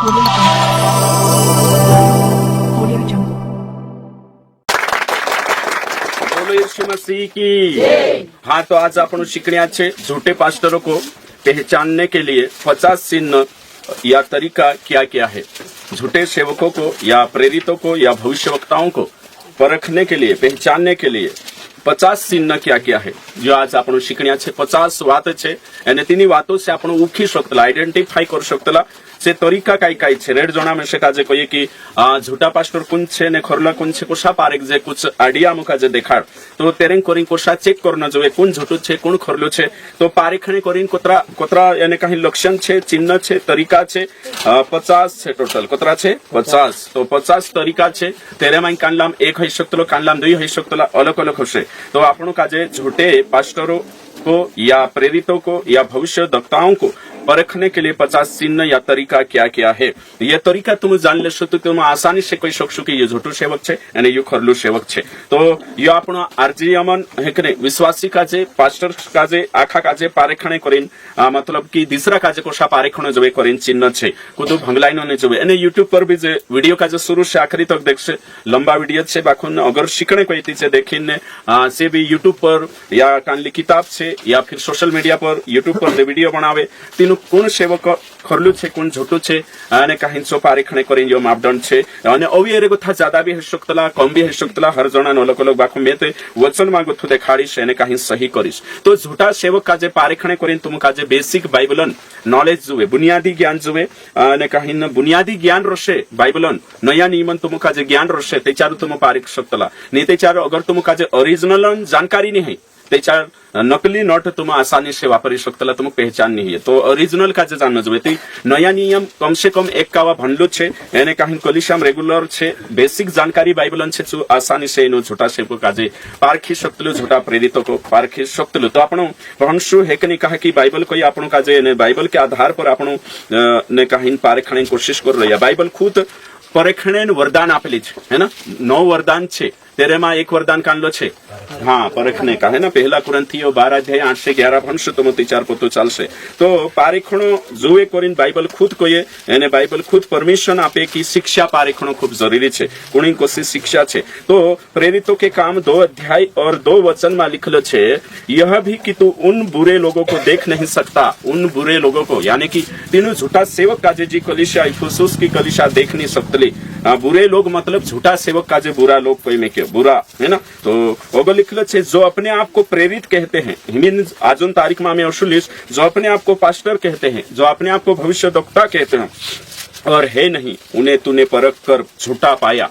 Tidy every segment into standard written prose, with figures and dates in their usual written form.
बोलो यीशु मसीह की। हाँ, तो आज आपण शिकण्याचे झूठे पास्टरों को पहचानने के लिए 50 चिन्ह या तरीका क्या क्या है। झूठे सेवकों को या प्रेरितों को या भविष्यवक्ताओं को परखने के लिए, पहचानने के लिए 50 चिन्ह क्या क्या है, जो आज आपण शिकण्याचे 50 वात छे અને તેની વાતો से आपण ઓળખી શકતલા, આઈડેન્ટિફાઈ કરી શકતલા से तरीका काई काई छे। रेड जोना में से काजे कोई कि झूठा पास्टर कुन छे ने खरला कुन छे कोशा पारेक जे कुछ आइडिया मुका जे देखाड तो तेरेंग कोरिंग कोशा चेक करना जोवे कुन झूठू छे कुन खरलो छे। तो पारेखणे कोरिंग कोतरा कोतरा यानी काही लक्षण छे, चिन्ह छे, तरीका छे। 50 छे टोटल, कोतरा छे 50। तो 50 तरीका छे। तेरे माई कानलाम 1 होई शकतलो, कानलाम 2 होई शकतला, अलग अलग होशे। तो आपण काजे झूठे पास्टरों को या प्रेरितों को या भविष्यवक्ताओं को परखने के लिए 50 चिन्ह या तरीका क्या क्या है। ये तरीका तुम जान लेशो तो तुम आसानी से कही शकशो कि ये झूठो सेवक छे અને ये खरलू सेवक छे। तो ये આપણો આરજીયમન હેકને વિશ્વાસી કાજે પાસ્ટર કાજે આખા કાજે પારેખણે કરીને मतलब कि दूसरा काजे कोशा पारेखणो जोवे કરીને चिन्ह छे कुदु भंगलाइनो ने जोवे। અને YouTube पर भी जे वीडियो काजे शुरू से आखिरी तक देखशे, लंबा वीडियो छे बाखुन अगर शिकणे कोई तीचे देखीने से भी YouTube पर या कानली किताब छे या फिर सोशल मीडिया पर YouTube पर जे वीडियो बनावे तीनु कोण सेवक खरलू छे कोण झूठू छे અને કાहींचो पारेखणे કરીને जो मापदंड छे। અને अवी एरे गोथा ज्यादा भी हई शकतला, कम भी हई शकतला, हर जणानो अलग अलग बाखु मेते वचन मा गोथु देखाडीश અને काही सही करीश। तो झूठा सेवक काजे पारेखणे કરીને तुम काजे बेसिक बाइबलन नॉलेज जुवे, बुनियादी ज्ञान जुवे અને काही बुनियादी ज्ञान रशे बाइबलन नया नियमन तुम काजे ज्ञान रशे तेचारू तुम पारेख शकतला। ने तेचारू अगर तुम काजे ओरिजिनल जानकारी नहीं तेचार नकली नोट तुम आसानी से वापरी शकतला, तुम पहचान नहीं है। तो ओरिजिनल काजे जान जुवे। ती नया नियम कम से कम एक कावा भणलो छे एने काही कलिशाम रेगुलर छे, बेसिक जानकारी बाइबलन छे जो आसानी से नो झूठा सेवक काजे पारखी शकतलो, झूठा प्रेरितों को पारखी शकतलो। तो आपण भणशु हेकनी कहा कि बाइबल कोई आपण काजे ने बाइबल के आधार पर आपण ने काही पारखणे कोशिश कर रही है। बाइबल खुद परखणे वरदान आपेली छे, है ना, 9 वरदान छे। तेरे में एक वरदान कानलो छे, हाँ, परखने का, है ना। पहला कुरंथियो 12 अध्याय 8 से 11 भणशो तो मोती 4 पोतो चालशे। तो पारेखणो जुए कोरीन बाइबल खुद कोये एने बाइबल खुद परमिशन आपे कि शिक्षा पारेखणो खूब जरूरी छे, कुणी कोसी शिक्षा छे। तो प्रेरितों के काम 2 अध्याय और 2 वचन में लिखलो छे, यह भी कि तू उन बुरे लोगों को देख नहीं सकता, उन बुरे लोगों को, यानी कि तीनों झूठा सेवक काजे जी कलिशा इफुसुस की कलिशा देख नहीं सकतली। बुरे लोग मतलब झूठा सेवक काजे बुरा लोग कोई में क्यों बुरा, है ना। तो ओगो लिखलो छे, जो अपने आप को प्रेरित कहते हैं, मीन्स आजन तारीख में हमें अशुलिस, जो अपने आप को पास्टर कहते हैं, जो अपने आप को भविष्यवक्ता कहते हैं और है नहीं, उन्हें तूने परख कर झूठा पाया।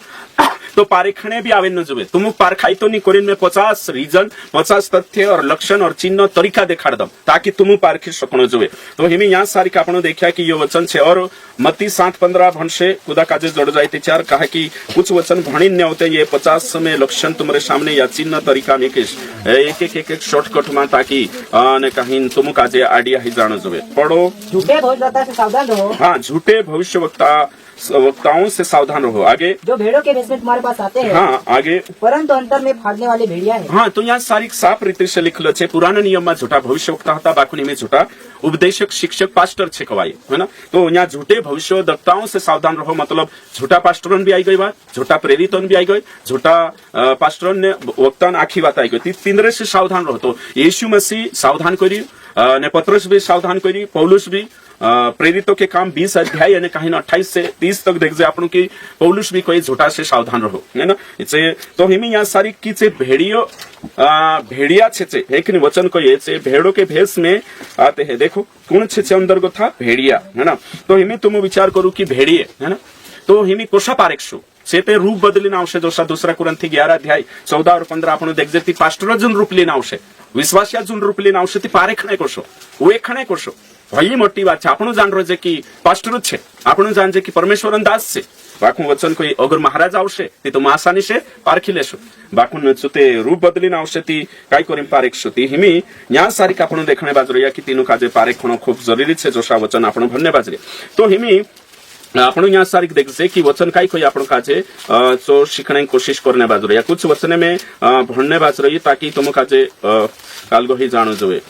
तो पारेखणे भी आवे न जुवे। तुम पारखाई तो नहीं कोरिन में 50 रीजन, 50 तथ्य और लक्षण और चिन्ह तरीका देखाड़ दम ताकि तुम पारखी सको जुवे। तो हिमी यहाँ सारी आपण देखा कि ये वचन छे। और मत्ती 7:15 भणशे खुदा काजे जड़ जाए तेचार कहा कि कुछ वचन भणी न होते, ये 50 में लक्षण तुम्हारे सामने या चिन्ह तरीका में एक शॉर्टकट में ताकि कहीं तुम काजे आइडिया ही जानो जुवे। पढ़ो, झूठे भविष्यवक्ता से सावधान रहो। हाँ, झूठे भविष्यवक्ताओं से सावधान रहो। आगे, जो भेड़ों के भेष में तुम्हारे पास आते हैं, हाँ, आगे, परंतु अंतर में भागने वाले भेड़िया है। हाँ, तो यहाँ सारी साफ रीति से लिखलो छे। पुराना नियम में झूठा भविष्यवक्ता था, बाकुनी में झूठा उपदेशक, शिक्षक, पास्टर छे कवाई, है ना। तो यहाँ झूठे भविष्यवक्ताओं से सावधान रहो, मतलब झूठा पास्टरन भी आई गई बात, झूठा प्रेरितन भी आई गई, झूठा पास्टरन ने वक्तान आखी बात आई गई। तीनरे से सावधान रहो। तो यीशु मसीह सावधान करी ने पत्रस भी सावधान करी, पौलुस भी प्रेरितों के काम 20 अध्याय यानी कहीं 28 से 30 तक देख जाए आपण की पौलुस भी कोई झूठा से सावधान रहो, है ना। इसे तो हिमी यहाँ सारी की भेड़िया छे एक वचन को ये भेड़ों के भेष में आते हैं। देखो कौन छे अंदर को था भेड़िया, है ना। तो हिमी तुम विचार करो कि भेड़िए, है ना, तो हिमी कोशा पारेखशो से ते रूप बदलीने आवशे। जोशा दूसरा कुरंथी 11 अध्याय 14 और 15 आपण देख जेती पास्टर जन रूप लीने आवशे, विश्वासिया जन रूप लीने आवशे, ती पारेखणे करशो, ओळखणे करशो। भाई मोटी बात है। आपण जान रो जे कि पास्टर छे, आपण जान जे कि परमेश्वरन दास छे। बाकू वचन कोई अगर महाराज आवशे ती तुम आसानी से पारखी लेशो, बाकू ते रूप बदलीने आवशे ती काय करीन पारेखशो। ती हिमी या सारी आपण देखणे बाजरिया कि तीनु काजे पारेखणो खूब जरूरी छे, जोशा वचन आपण भन्ने बाजरे। तो हिमी आपण यहाँ सारी देखसे कि वचन काय कोई आपण काजे जो शिखने की कोशिश करने बाजरे, या कुछ वचने में भणने बाजरे ताकि तुम काजे कालगो ही जानो जोवे।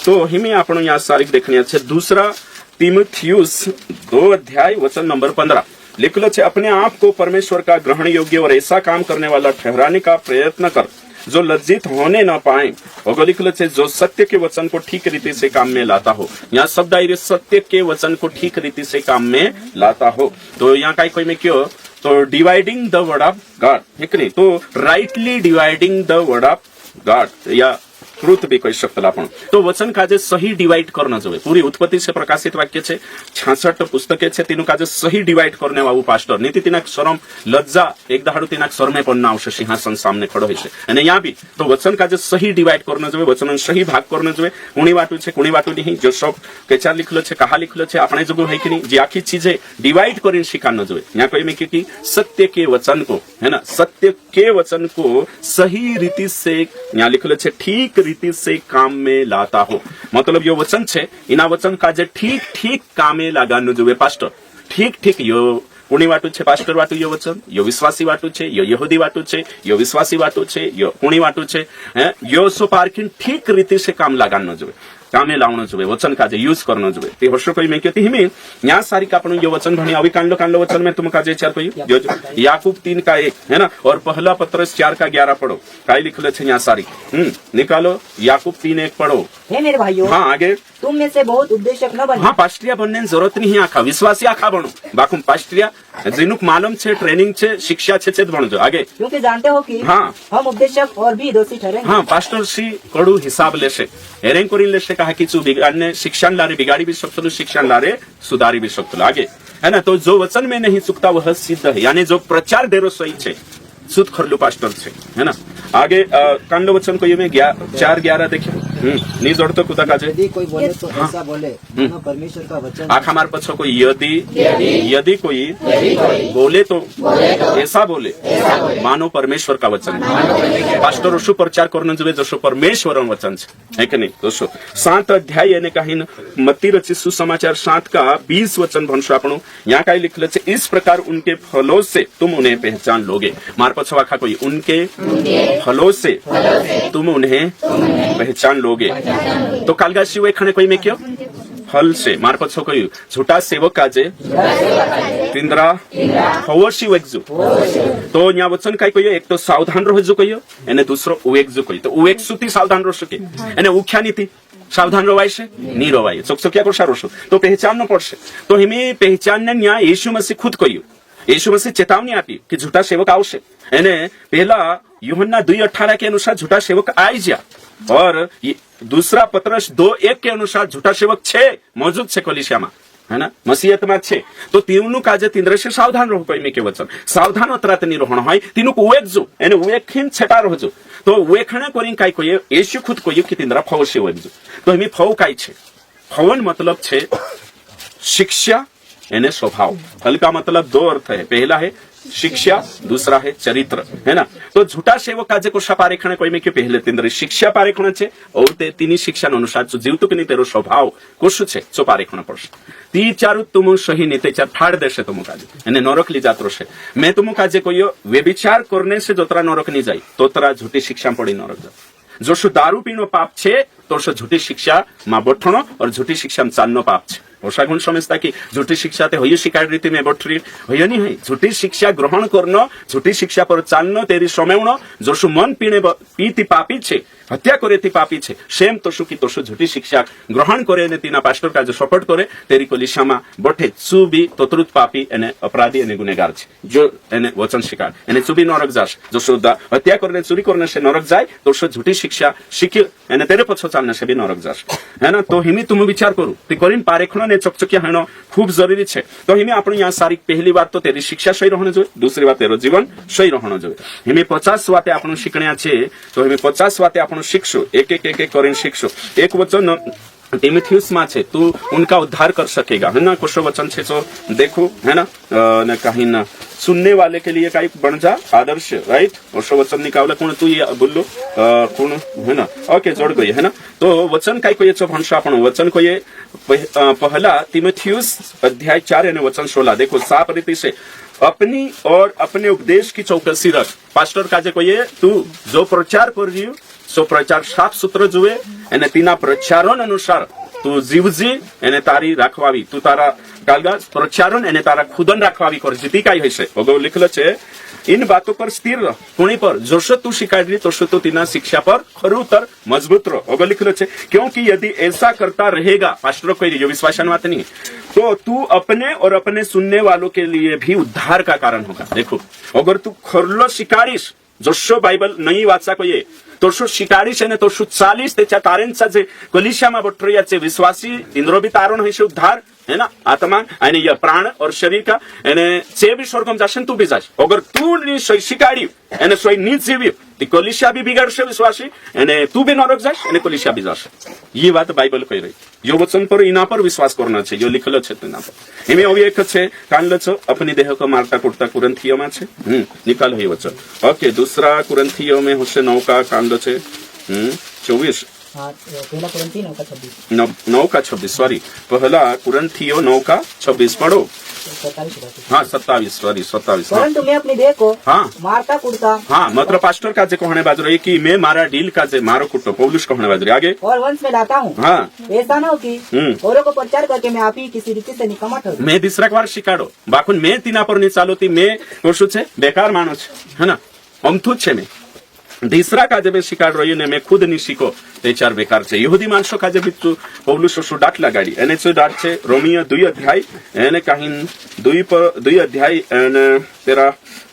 तो हिमी आपण यहाँ सारी देखनी है। दूसरा तीमुथियुस 2 अध्याय वचन नंबर 15 लिखलो छे, अपने आप को परमेश्वर का ग्रहण योग्य और ऐसा काम करने वाला ठहराने का प्रयत्न कर जो लज्जित होने न पाए। और लिखलो छे, जो सत्य के वचन को ठीक रीति से काम में लाता हो। यहाँ शब्द आई सत्य के वचन को ठीक रीति से काम में लाता हो। तो यहाँ का कोई में क्यों, तो dividing the word of God है कि नहीं, तो rightly dividing the word of God या ट्रुथ भी कही शकता आपण। तो वचन काजे सही डिवाइड करना जोवे। पूरी उत्पत्ति से प्रकाशित वाक्य छे, 66 पुस्तके छे, तीनु काजे सही डिवाइड करने वाळू पास्टर नीति तिनाक शरम लज्जा एक दाड़ो तिनाक शरमे पण ना आवशे, सिंहासन सामने खड़ो होय छे। अने यहाँ भी तो वचन काजे सही डिवाइड करना जोवे, वचन सही भाग करना जोवे। कुणी वाटू छे कुणी वाटू नहीं, जो सब केचा लिखलो छे कहा लिखलो छे आपणे जगो है कि नहीं, जे आखी चीजे डिवाइड करीने शिकानो जोवे। यहाँ कोई में कि सत्य के वचन को है ना, सत्य के वचन को सही रीति से यहाँ लिखलो छे ठीक रीति से काम में लाता हो। मतलब यो वचन छे, इना वचन काजे ठीक ठीक कामे लगानो जोवे पास्टर। ठीक ठीक यो कुणी वाटू छे पास्टर वाटू यो वचन, यो विश्वासी वाटू छे, यो यहूदी वाटू छे, यो विश्वासी वाटू छे, यो कुणी वाटू छे, यो सो पार्किंग ठीक रीति से काम लगानो जोवे, कामे लावणो जोवे, वचन काजे यूज करनो जोवे। ते हर्षो कोई में कहती हिमे या सारी का आपण यो वचन भणी अभी कांडलो वचन में तुम काजे 4 कोई जो याकूब 3 का 1 है ना, और पहला पत्रस 4 का 11 पढ़ो। काय लिखले छे या सारी निकालो, याकूब 3:1 पढ़ो। हे मेरे भाइयों, हाँ आगे, तुम में से बहुत उपदेशक न बनो। हाँ पास्टरिया बनने की जरूरत नहीं, आखा विश्वासी आखा बनो। बाकुम पास्टरिया जिनुक मालूम छे, ट्रेनिंग छे, शिक्षा छे छे बनो जो आगे, क्योंकि जानते हो कि हाँ हम उपदेशक और भी दोषी ठहरेंगे। हाँ पास्टर श्री कड़ू हिसाब लेशे, हेरेंग कोरिन लेशे कहा कि बिगाड़ने शिक्षण लारे बिगाड़ी भी सकते, शिक्षण लारे सुधारी भी सकते आगे है ना। तो जो वचन में नहीं चुकता वह सिद्ध है, यानी जो प्रचार डेरो सही छे शुद्ध खरलू पास्टर छे है ना। आगे कांडो वचन को ये में 4:11 देखिए, नहीं जोड़तो कुदा काजे, यदि कोई बोले तो ऐसा बोले मानो परमेश्वर का वचन। आखा मार पछो कोई यदि कोई बोले तो ऐसा बोले मानो परमेश्वर का वचन। पास्टर शू प्रचार करने जोवे जसो परमेश्वर वचन है कि नहीं। दोस्तों 7 अध्याय यानी कहीं मत्ती रचित सुसमाचार 7 का 20 वचन भनशो आपणो। यहाँ का लिखले छे, इस प्रकार उनके फलों से तुम उन्हें पहचान लोगे। मार पछो आखा कोई उनके फलों से तुम उन्हें पहचान लोगे। तो कालगा शिव खने कोई में क्यों फल से मार पछो कोई झूठा सेवक काजे तिंद्रा हवशी वेगजू। तो यहाँ वचन काय कोई एक तो सावधान रहो कोई एने दूसरो उवेगजू कोई। तो उवेगसु थी सावधान रहो के एने उख्या नीति सावधान रवाय से नहीं रवाय चोकचोकिया को सारो तो पहचान न पड़से। तो हमें पहचानने न्याय यीशु मसीह खुद कोई, यीशु मसीह चेतावनी आपी कि झूठा सेवक आवशे। एने पहला यूहन्ना 2:18 के अनुसार झूठा सेवक आई जा, और दूसरा पत्रस 2:1 के अनुसार झूठा सेवक छे मौजूद छे कलीसिया है ना, मसीहत में छे। तो तीनों काजे तीनरे से सावधान रहो कोई में के वचन सावधान अतरात नहीं रहना है। तीनों को वेगजो एने वेखिन छटा रहजो। तो वेखणे कोरी काय कोई यीशु खुद कोई कि तीनरा फव से वेगजो। तो हमें फव काय छे, फवन मतलब छे शिक्षा एने स्वभाव। फल का मतलब 2 अर्थ है, पहला है शिक्षा, दूसरा है चरित्र है ना। तो झूठा सेवक काजे को पारेखण कोई में के पहले तीन शिक्षा पारेखण छे और ते तीनी शिक्षा अनुसार जो जीवतो कि नहीं तेरो स्वभाव कोशु छे चो पारेखण पड़शे। ती चारु तुम सही नहीं ते चार फाड़ देशे तुम काजे एने नरक ली जात रहे। मैं तुम काजे कोई व्यभिचार करने से जोतरा नरक नहीं जाई तोतरा झूठी शिक्षा पड़ी नरक जा। जो सु दारू पीनो पाप छे तो सु झूठी शिक्षा मां बठणो और झूठी शिक्षा में चालनो पाप छे। ओसा गुण समझता कि झूठी शिक्षा ते होई शिकार रीति में बठरी होय नहीं है। झूठी शिक्षा ग्रहण करनो, झूठी शिक्षा पर चालनो, तेरी समेवणो, जो सु मन पीने पीती पापी छे, हत्या करे ती पापी छे, सेम तोसु की तोसु झूठी शिक्षा ग्रहण करे ने तीना पास्टर का जो सपोर्ट करे तेरी कलिशामा बठे चु भी तोतरुत पापी एने अपराधी एने गुनेगार छे। जो एने वचन शिकार एने चुबी नरक जाश, जो सुदा हत्या करने चोरी करने से नरक जाए तो सु झूठी शिक्षा शिखी एने तेरे पछो चालने से भी नरक जाश है ना। तो हिमी तुम विचार करू ती करीन पारेखण ने चकचकिया हेनो खूब जरूरी छे। तो हिमी आपण यहाँ सारी पहली बात तो तेरी शिक्षा सही रहने जो, दूसरी बात तेरो जीवन सही रहने जो। हिमी 50 वाते आपण शिकण्या छे तो हिमी 50 वाते आपण शिक्षो एक एक करीन शिक्षो। एक वचन तीमुथियुस में छे तू उनका उद्धार कर सकेगा है ना। कुछ वचन छे तो देखो है ना, न कहीं ना सुनने वाले के लिए कई बन जा आदर्श राइट। और वचन निकावला कौन तू ये बोलो कौन है ना, ओके जोड़ गई है ना। तो वचन कई को ये भाषा आपण वचन को ये पहला तीमुथियुस अध्याय 4 यानी वचन 16 देखो साफ रीति से अपनी और अपने उपदेश की चौकसी रख। पास्टर काजे को ये तू जो प्रचार कर रही सो प्रचार साफ सूत्र जुए एने तीना प्रचारों अनुसार તું જીવજી એને તારી રાખવાવી, તું તારા કાલગા પ્રચારણ એને તારા ખુદન રાખવાવી કર જીતી કાઈ હશે. અગાઉ લીખેલો છે इन बातों पर स्थिर रह, कोणी पर जोशो तू शिकायत तोशो तो तीना शिक्षा पर खरूतर मजबूत रहो. अगर लिख लो छे क्योंकि यदि ऐसा करता रहेगा, पास्टर कोई जो विश्वासन बात नहीं, तो तू अपने और अपने सुनने वालों के लिए भी उद्धार का कारण होगा. देखो अगर तू खरलो शिकारीश जोशो बाइबल नहीं वाचा कोई तोशो शिकारीश है तोशो 40 त्याच्या तारेंचा जे कलिशामा बटरियाचे विश्वासी इंद्रो भी तारण हशे उद्धार है ना, आत्मा आणि या प्राण और शरीर का એને જે બી સ્વર્ગમાં જાશે તું બી જાશ. અગર તું ની શિકારી એને સોય ની જીવી તી કોલિશા બી બિગાડશે વિશ્વાસી અને તું બી નરક જાશ અને કોલિશા બી જાશે. ये बात बाइबल कही रही. यो वचन पर इना पर विश्वास करना છે, यो लिखलो છે તેના પર. એમે હવે એક છે કાંડલો છો अपनी देह को मारता कुटता कुरंथियों में છે. निकाल है वचन. ओके, दूसरा कुरंथियों में होशे 9 का कांडलो છે 24 हाँ, पहला कुरिन्थी 9:26 9 का 26 सॉरी, पहला कुरंथियों 9 का 26 पढ़ो. 27 हाँ 27 सॉरी 27. परंतु मैं अपनी देह को हाँ. मारता कुटता हाँ मात्र पास्टर का जे कहने बाजू रही कि मैं मारा डील का जे मारो कुटो पौलुस कहने बाजू रही. आगे और वंश में लाता हूँ. हाँ. ऐसा न हो कि औरों को प्रचार करके मैं आप ही किसी रीति से निकम्मा ठहरू. मैं दूसरा बार शिकाड़ो बाकुन मैं तीना पर नहीं चालो थी, मैं कोशु छे बेकार मानो छे है ना, अमथू छे. मैं तीसरा का जब शिकाड़ रही ने मैं खुद नहीं शिको ते चार बेकार छे. यहूदी माणसो का जब पौलुस शो डाट लगाड़ी एने जो डाट छे रोमियो 2 अध्याय एने काहीन 2 अध्याय एने तेरा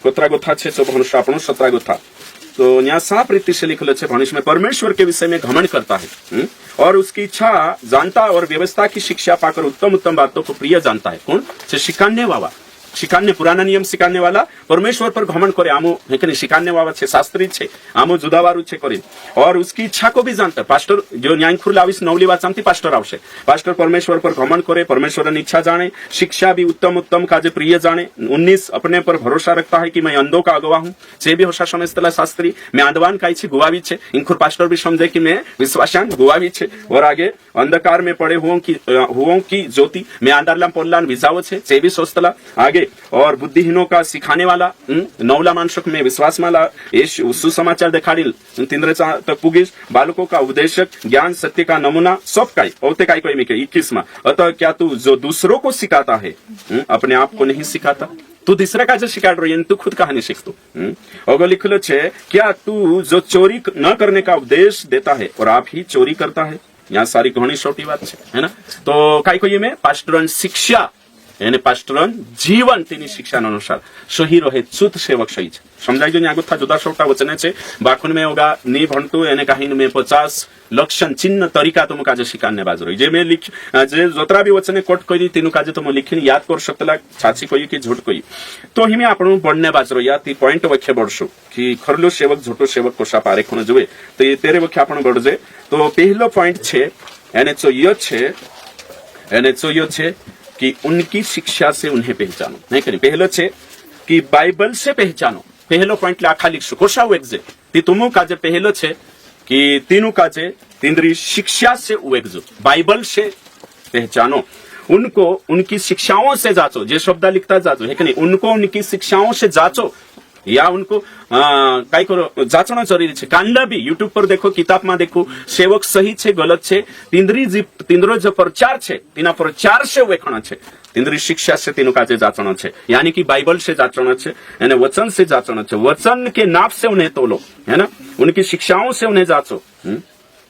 कोतरा गोथा छे 17 गोथा. तो यहाँ साफ रीति से लिखलो छे भणिश में परमेश्वर के विषय में घमंड करता है और उसकी इच्छा जानता और व्यवस्था की शिक्षा पाकर उत्तम उत्तम बातों को प्रिय जानता है. कौन छे? शिकान्य वाला. शिकान्य पुराना नियम शिकान्य वाला परमेश्वर पर घमंड करे आमो है कि नहीं, शिकान्य वाला छे शास्त्री छे आमो जुदावारू छे करे और उसकी इच्छा को भी जानता है. पास्टर जो न्यायखुर लाविस नवली बात सामती पास्टर आवशे. पास्टर परमेश्वर पर घमंड करे, परमेश्वर की इच्छा जाने, शिक्षा भी उत्तम उत्तम काजे प्रिय जाने. 19 अपने पर भरोसा रखता है कि मैं अंधों का अगवा हूँ. जे भी होशा समझतला शास्त्री मैं आंदवान काई छे गुवावी छे. इंखुर पास्टर भी समझे कि मैं विश्वासान गुवावी छे. और आगे अंधकार में पड़े हुओं की ज्योति मैं आंदारलाम पोल्लान विजावो छे. जे भी सोचतला आगे और बुद्धिहीनों का सिखाने वाला नवला मानसक में विश्वास माला सुसमाचार दिखाड़ील तिंद्र तक पुगिस बालकों का उपदेशक ज्ञान सत्य का नमूना सब काई औते काई कोई मिके 21 में. अतः क्या तू जो दूसरों को सिखाता है अपने आप को नहीं सिखाता? तू दूसरा का जो सिखा रही है तू खुद कहा नहीं सीखतो. अगर लिखलो छे क्या तू जो चोरी न करने का उपदेश देता है और आप ही चोरी करता है? यहाँ सारी घणी छोटी बात है ना. तो काई कोई में पास्टरन शिक्षा એને પાસ્ટરન જીવન તેની શિક્ષા અનુસાર સહી રહે શુદ્ધ સેવક સહી છે. સમજાય જો આગળ જુદા સોટા વચને છે બાખુન મેં હોગા ની ભણતું એને કહીને મેં 50 લક્ષણ ચિહ્ન તરીકા तुम काजे शिकान्य बाजू रही जे मैं लिख जे जोतरा भी वचने कोट करी तेनु काजे तुम लिखीने याद कर सकतला छाछी कोई कि झूठ कोई. तो हिमे आपणु बणने बाजू रही ती पॉइंट वखे बढशु कि खरलो सेवक झूठो सेवक कोशा पारे कोण जुए तो ये तेरे वखे आपण बढजे. तो पहलो पॉइंट छे एने चो यो छे कि उनकी शिक्षा से उन्हें पहचानो. नहीं करी पहलो छे कि बाइबल से पहचानो. पहलो पॉइंट आखा लिखशु कोशाऊ एक्जे ती तुमु काजे पहलो छे कि तीनू काजे तिंद्री शिक्षा से उएगजो बाइबल से पहचानो. उनको उनकी शिक्षाओं से जांचो. जे शब्द लिखता जाचो है कि नहीं, उनको उनकी शिक्षाओं से जांचो या उनको काय करो जांचना जरूरी छे. कांडा भी यूट्यूब पर देखो, किताब में देखो, सेवक सही छे गलत छे, तिंद्रो जो प्रचार छे तेना प्रचार से वेखणा छे, तिंद्री शिक्षा से तेनु काजे जांचना छे. यानी कि बाइबल से जांचना छे यानी वचन से जांचना छे. वचन के नाप से उन्हें तोलो है ना, उनकी शिक्षाओं से उन्हें जांचो,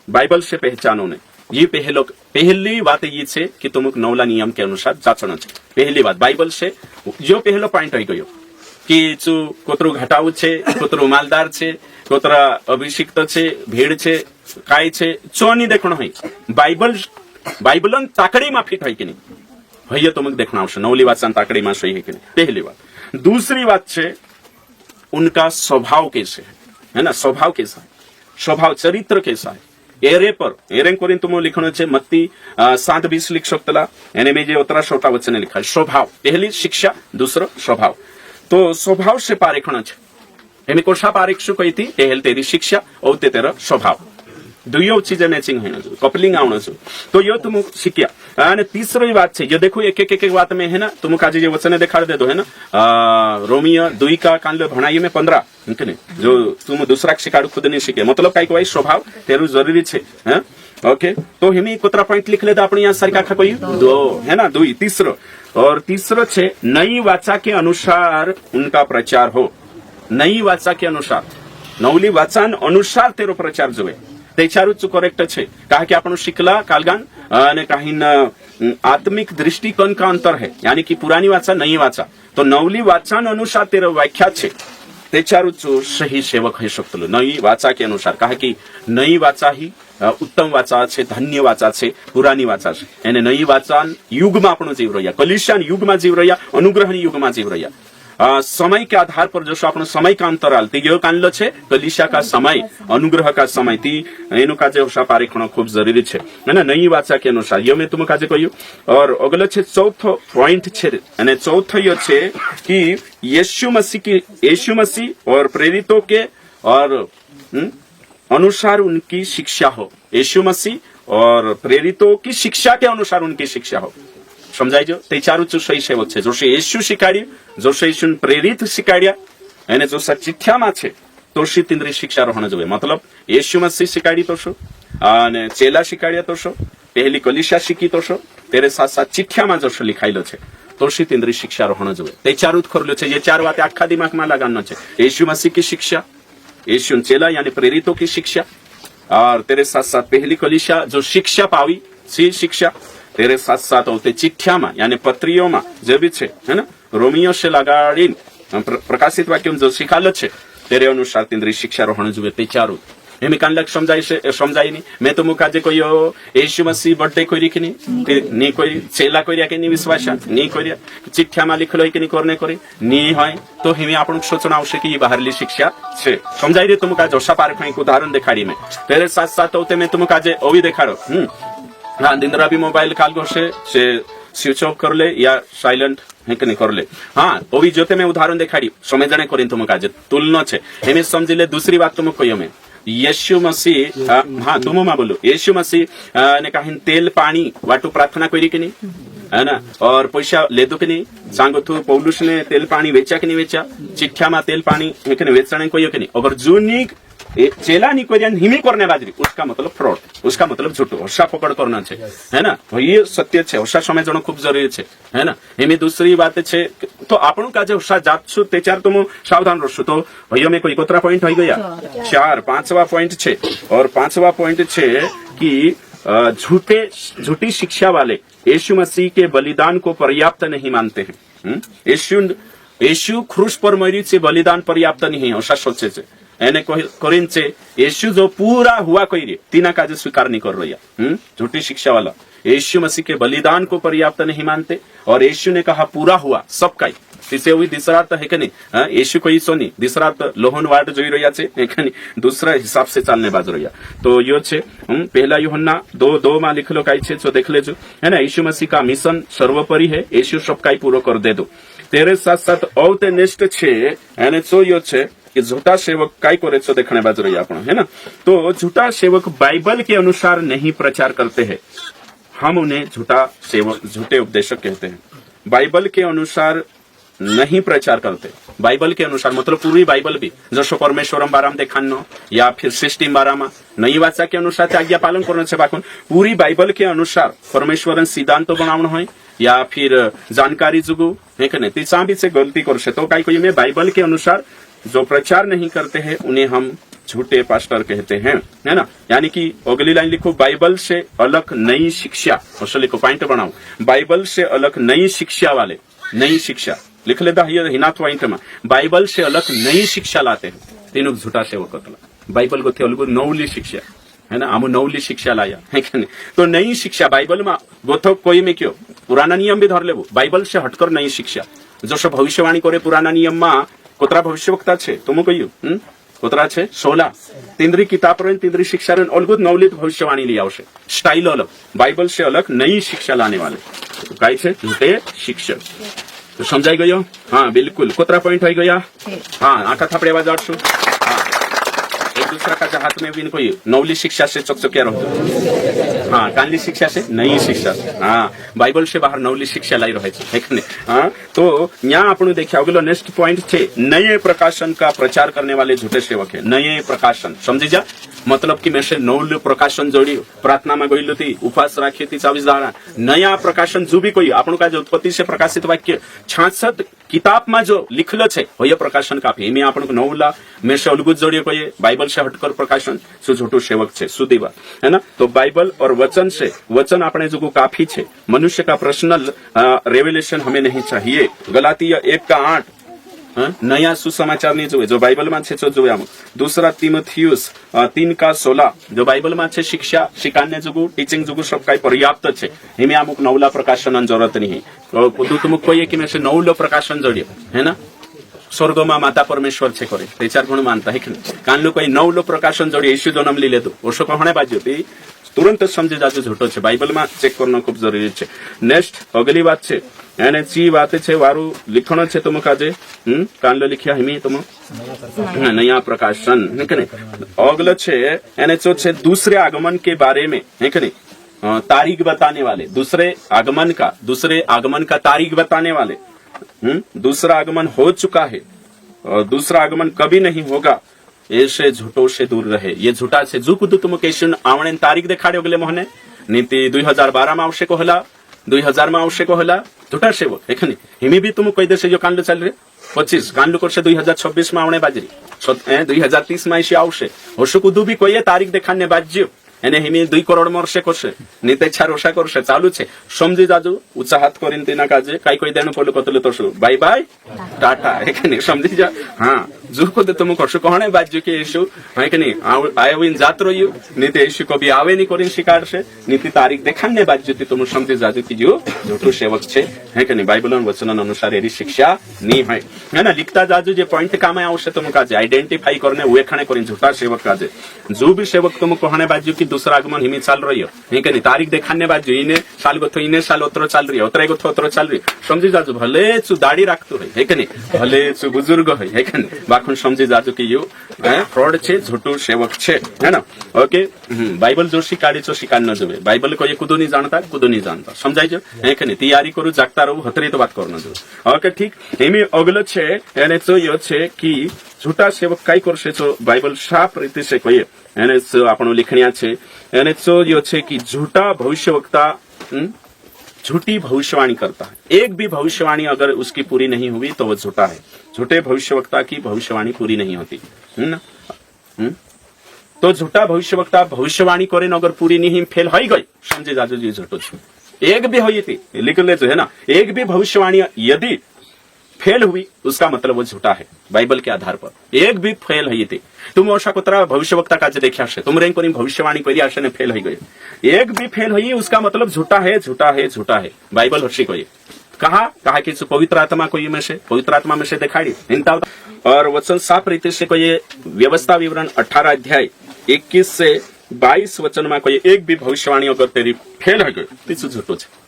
बाइबल से पहचानो ने. ये पहली बात ये छे कि तुम नवला नियम के अनुसार जांचना छे. पहली बात बाइबल से जो पहलो पॉइंट रही गयो कि चू कोतरू घटाऊ छे, कोतरू मालदार छे, कोतरा अभिषिक्त छे, भीड़ छे, काय छे, चो नहीं देखणो है. बाइबलन ताकड़ी में फिट है कि नहीं भैया तुमको देखना आवश्यक. नवली बात ताकड़ी में सही है कि नहीं, पहली बात. दूसरी बात छे उनका स्वभाव कैसे है ना, स्वभाव कैसा है, स्वभाव चरित्र कैसा है. एरे कोरिन तुम लिखणो छे मत्ती 7:20 लिख सकतला एने में जे उतरा छोटा वचने लिखा है. स्वभाव पहली शिक्षा, दूसरो स्वभाव. तो स्वभाव से पारेखण छे एमी कोशा पारेखशु कही थी पहल तेरी शिक्षा और तेरा स्वभाव दुयो चीजें मैचिंग है कपलिंग आवण छो. तो यो तुम शिक्या. અને तीसरी बात छे ये देखो एक एक बात में है ना तुम काजे ये वचने दिखाड़ दे दो है ना. रोमियो 2 का कांड भणाई में 15 जो तुम दूसरा शिकाड़ू खुद नहीं सीखे मतलब कई स्वभाव तेरू जरूरी छे. ओके, तो हिमी कुत्रा पॉइंट लिख लेता आपण यहाँ सारी का कोई दो है ना, दुई तीसरो और तीसरो छे नई वाचा के अनुसार उनका प्रचार हो. नई वाचा के अनुसार, नवली वाचान अनुसार तेरो प्रचार जोवे त्याच्यावरच करेक्ट छे. कहा कि आपण शिकला कालगान आणि काही आत्मिक दृष्टिकोण का अंतर है, यानी कि पुरानी वाचा नई वाचा, तो नवली वाचान अनुसार तेरो व्याख्या छे त्याच्यावरच सही सेवक होई शकतो. नई वाचा के अनुसार, कहा कि नई वाचा ही उत्तम वाचा छे, धन्य वाचा छे, पुरानी वाचा छे. એને નઈ વાચાન યુગમાં આપણો જીવ રહ્યા, કલિશાન યુગમાં જીવ રહ્યા, અનુગ્રહની યુગમાં જીવ રહ્યા. समय के आधार पर जो આપણો समय का अंतराल ती यो कानलो छे कलिशा का समय, अनुग्रह का समय ती एनु काजे होशा पारेखणो खूब जरूरी छे. અને નઈ વાचा के अनुसार यो मैं तुम काजे કહ્યું. और अगलो छे चौथो पॉइंट छे, અને चौथो यो छे कि यीशु मसीह और प्रेरितों के और अनुसार उनकी शिक्षा हो. यीशु मसीह और प्रेरितों की शिक्षा के अनुसार उनकी शिक्षा हो. समझाइजो त्याच्यावरच सही सेवक छे. जोशे येशू शिकाड्યું, जोशे येशून प्रेरित शिकाड्યા અને જોશા ચિઠ્ઠામાં છે તોશી તિંદ્રી શિક્ષા રહણ જોવે. મતલબ येशू मसीह शिकाडी तो शो અને ચેલા શિકાડ્યા તો શો, પહેલી કલિશા શીખી તો શો, તેરે સાथ साथ ચિઠ્ઠામાં જોશો लिखायलो છે તોશી તિંદ્રી શિક્ષા રહણ જોવે. त्याच्यावरच ખરલ્યો છે. ये चार वाते आखा दिमागમાં लगानो છે. येशू मसीह की शिक्षा, येशून चेला यानी प्रेरितों की शिक्षा, और तेरे साथ साथ पहली कलिशा जो शिक्षा पावी सी शिक्षा, तेरे साथ साथ होते चिठ्ठियामा यानी पत्रियोमा जे भी छे है ना, रोमियो से लगाड़ी प्रकाशित वाक्य जो शिखालो छे तेरे अनुसार तिंद्री शिक्षा रोहण जुए ते चारू एम कानलक समझाई नहीं. मैं तो मुकाजे कोई येशू मसीह बर्थडे कोई रिखी नहीं कोई चेला कोई के नहीं विश्वास नहीं कोई चिठ्ठियामा लिखलो कि नहीं करने करे नहीं है, तो हिमी आपण सोचना आवश्य कि बाहरली शिक्षा छे. समझाई दे तुम काजे ओसा पारख एक उदाहरण दिखाड़ी में. तेरे साथ साथ होते मैं तुम काजे ओवी दिखाड़ो. हाँ, दिन भी मोबाइल काल गोशे से स्विच ऑफ कर ले या साइलेंट है कि नहीं कर ले. हाँ, ओवी जोते मैं उदाहरण दिखाड़ी समझने करी तुम काजे तुलनो छे. हेमे समझी ले. दूसरी बात तुम कहियो मैं येशू मसीह, हाँ तुम मा बोलो, येशू मसीह ने कहीं तेल पानी वाटू प्रार्थना करी कि नहीं है ना, और पैसा ले दो कि नहीं. सांगो तू पौलुस ने तेल पानी वेचा कि नहीं वेचा, चिठ्ठा में तेल पानी वेचने को कि नहीं. अगर जूनी चेला नहीं कोई हिमी करने बाजरी उसका मतलब फ्रॉड, उसका मतलब झूठो होशा पकड़ करना छे है ना. ये सत्य छे. होशा समय जणो खूब जरूरी छे है ना. एमी दूसरी बात छे तो आपणो काजे होशा जात छु तेचार तुम सावधान रहो. तो भैया में कोई कोतरा पॉइंट हो गया चार. पांचवा पॉइंट छे, और पांचवा पॉइंट छे कि झूठी शिक्षा वाले यीशु मसीह के बलिदान को पर्याप्त नहीं मानते हैं. यीशु क्रूस पर मरी से बलिदान पर्याप्त नहीं है होशा सोचे छे. એને કરીને છે यीशु जो पूरा हुआ कोई रे तीना काजे स्वीकार नहीं कर रहा. झूठी शिक्षा वाला यीशु मसीह के बलिदान को पर्याप्त नहीं मानते, और यीशु ने कहा पूरा हुआ सब काई. तिसे हुई दिसरार्थ है कि नहीं. यीशु को ईसो नहीं दिसरार्थ लोहन वार्ड जोई रहा छे है कि नहीं, दूसरा हिसाब से चालने बाज रहा. तो यो छे पहला यूहन्ना 2:2 में लिखलो काई छे जो देख लेजो है ना. यीशु मसीह का मिशन सर्वोपरि है, यीशु सब काई पूरो कर दे दो. तेरे साथ साथ औते नेक्स्ट छे एने चो यो छे कि झूठा सेवक काय करे छो देखने बाज रही आपण है ना. तो झूठा सेवक बाइबल के अनुसार नहीं प्रचार करते हैं. हम उन्हें झूठा सेवक, झूठे उपदेशक कहते हैं. बाइबल के अनुसार नहीं प्रचार करते. बाइबल के अनुसार मतलब पूरी बाइबल भी जसो परमेश्वरम बाराम देखानो या फिर सृष्टि बारामा नई वाचा के अनुसार ते आज्ञा पालन करने से बाकुन पूरी बाइबल के अनुसार परमेश्वरन सिद्धांत बनावण होय या फिर जानकारी जुगु है कि नहीं, तिसा भी से गलती करशे. तो काय कोई में बाइबल के अनुसार जो प्रचार नहीं करते हैं उन्हें हम झूठे पास्टर कहते हैं है ना. यानी कि अगली लाइन लिखो बाइबल से अलग नई शिक्षा. उससे लिखो पॉइंट बनाओ बाइबल से अलग नई शिक्षा वाले. नई शिक्षा लिख लेता है हिनाथ पॉइंट में. बाइबल से अलग नई शिक्षा लाते हैं तीनों झूठा सेवक कतला. बाइबल को थे अलग नवली शिक्षा है ना. हम नवली शिक्षा लाया है कि नहीं. तो नई शिक्षा बाइबल में गोथो कोई में क्यों पुराना नियम भी धर लेवो. बाइबल से हटकर नई शिक्षा जो भविष्यवाणी करे पुराना नियम में कोतरा भविष्यवक्ता छे तुम कह્યું कोतरा छे 16 तिंद्री किताब रन तिंद्री शिक्षा रन अलगुत नवलित भविष्यवाणी ली आवशे. स्टाइल अलग, बाइबल से अलग नई शिक्षा लाने वाले तो काय छे झूठे शिक्षक. तो समझाई गयो. हाँ बिल्कुल. कोतरा पॉइंट हो गया. हाँ आखा थापड़े आवाज आठशो. हाँ एक दूसरा का हाथ में भी कोई नवली शिक्षा से चकचकिया रहो. हाँ कानली शिक्षा से नई शिक्षा. हाँ बाइबल से बाहर नवली शिक्षा लाई रहे छे. हाँ तो यहाँ आपण देखिए अगलो नेक्स्ट पॉइंट छे नए प्रकाशन का प्रचार करने वाले झूठे सेवक है. नए प्रकाशन समझी जा मतलब की मेसे नवल प्रकाशन जोड़ी प्रार्थना में गई थी, उपवास राखी थी 24 दाड़ा, नया प्रकाशन जो भी कोई आपन का जो उत्पत्ति से प्रकाशित वाक्य 66 किताब में जो लिखल है वो ये प्रकाशन काफी इमे आपन को नवला में से अलगुत जोड़िए कोई बाइबल से हटकर प्रकाशन सो झूठो सेवक छे सुदीवा है ना। तो बाइबल और वचन से वचन अपने जो काफी छे, मनुष्य का पर्सनल रेवलेशन हमें नहीं चाहिए। गलातिया 1:8 नया सुसमाचार नहीं जो बाइबल में छे जो हम। दूसरा तीमुथियुस 3:16 जो बाइबल में छे शिक्षा शिकान्य जुगु टीचिंग जुगु सब काही पर्याप्त छे, हिमे अमुक नवला प्रकाशन जरूरत नहीं। तुमुक कोई कि में से नवलो प्रकाशन जोड़िए है ना। स्वर्ग में माता परमेश्वर छे करे ते चार गुण मानता है कि कान कोई नवलो प्रकाशन जोड़िए यीशु जन्म ली ले तो ओशो कहणे बाज्यो तुरंत समझे जाजो झूठो छे, बाइबल में चेक करना खूब जरूरी छे। नेक्स्ट अगली बात छे एने ची बात छे वारू लिखणो छे तुम काजे कानलो लिखिया हिमी तुम नया प्रकाशन है कि नहीं। अगलो छे एने चो छे दूसरे आगमन के बारे में है कि नहीं, तारीख बताने वाले दूसरे आगमन का तारीख बताने वाले। दूसरा आगमन हो चुका है और दूसरा आगमन कभी नहीं होगा, ऐसे झूठों से दूर रहे। ये झूठा से जो कुछ तुम केशन आवणे तारीख देखाड़ो गले मोहने नीति 2012 में आवश्यक होला 2000 में आवश्यक होला झूठा से वो है हिमी भी तुम कोई देश जो कांड चल रहे 25 कांड कर 2026 में आवणे बाजरी 2030 में ऐसी आवश्यक होशो कुदू भी कोई तारीख देखाने बाज्यो एने हिमी 2 करोड़ वर्षे करशे नीते 6 रोषा करशे चालू छे समझी जाजू उत्साहात करीन तेना काजे काई कोई देनो पोलो कतले तो बाय बाय टाटा है समझी जा। हाँ जो खुद तुम करशो कहणे बाज्यो के यीशु है कि नहीं आयविन जात्रो यू नीते यीशु कभी आवे नहीं करीन शिकार से नीति तारीख देखाने बाज्यो ती तुम समझी जाजू कि जो झूठो सेवक छे है कि नहीं। बाइबल वचन अनुसार एरी शिक्षा नहीं है ना। लिखता जाजू जे पॉइंट काम आवश्यक तुम काजे आइडेंटिफाई करने वेखणे करीन झूठा सेवक काजे जो भी सेवक तुम कहणे बाज्यो कि दूसरा आगमन हिमी चल रही है कि नहीं तारीख देखाने बाजू इने साल गथो इने साल उतरो चल रही है उतरे गथो उतरो चल रही समझी जाजू भले चु दाढ़ी रखतो है कि नहीं भले चु बुजुर्ग है कि नहीं बाखुन समझी जाजू कि यो फ्रॉड छे झूठो सेवक छे है ना। ओके बाइबल जो शिकाड़ी छो शिकार न जोवे बाइबल को ये कुदो नहीं जानता समझाई जो है कि नहीं तैयारी करू जागता रहू हतरी तो बात करना जो। ओके ठीक हिमी अगलो छे एने चो यो छे कि झूठा सेवक काई करशे छो बाइबल साफ रीते से कहिए एने चो आपनो लिखणिया छे एने चो यो छे कि झूठा भविष्यवक्ता झूठी भविष्यवाणी करता है। एक भी भविष्यवाणी अगर उसकी पूरी नहीं हुई तो वो झूठा है। झूठे भविष्यवक्ता की भविष्यवाणी पूरी नहीं होती है ना। तो झूठा भविष्यवक्ता भविष्यवाणी करे न अगर पूरी नहीं फेल हो गई समझे जाजो जी झूठो छे। एक भी हुई थी लिख ले जो है ना एक भी भविष्यवाणी यदि फेल हुई उसका मतलब वो झूठा है बाइबल के आधार पर। एक भी फेल हुई थी तुम अशा कुतरा भविष्यवक्ता का देखा तुम रेंक भविष्यवाणी करी आशे ने फेल हो गई एक भी फेल हुई उसका मतलब झूठा है बाइबल हर्षी को कहा कि पवित्र आत्मा को पवित्र आत्मा में से दिखाड़ी और वचन साफ रीते से कोई व्यवस्था विवरण 18 अध्याय 21 से 22 वचन में कोई एक भी भविष्यवाणी अगर तेरी फेल हो गई तो झूठो है।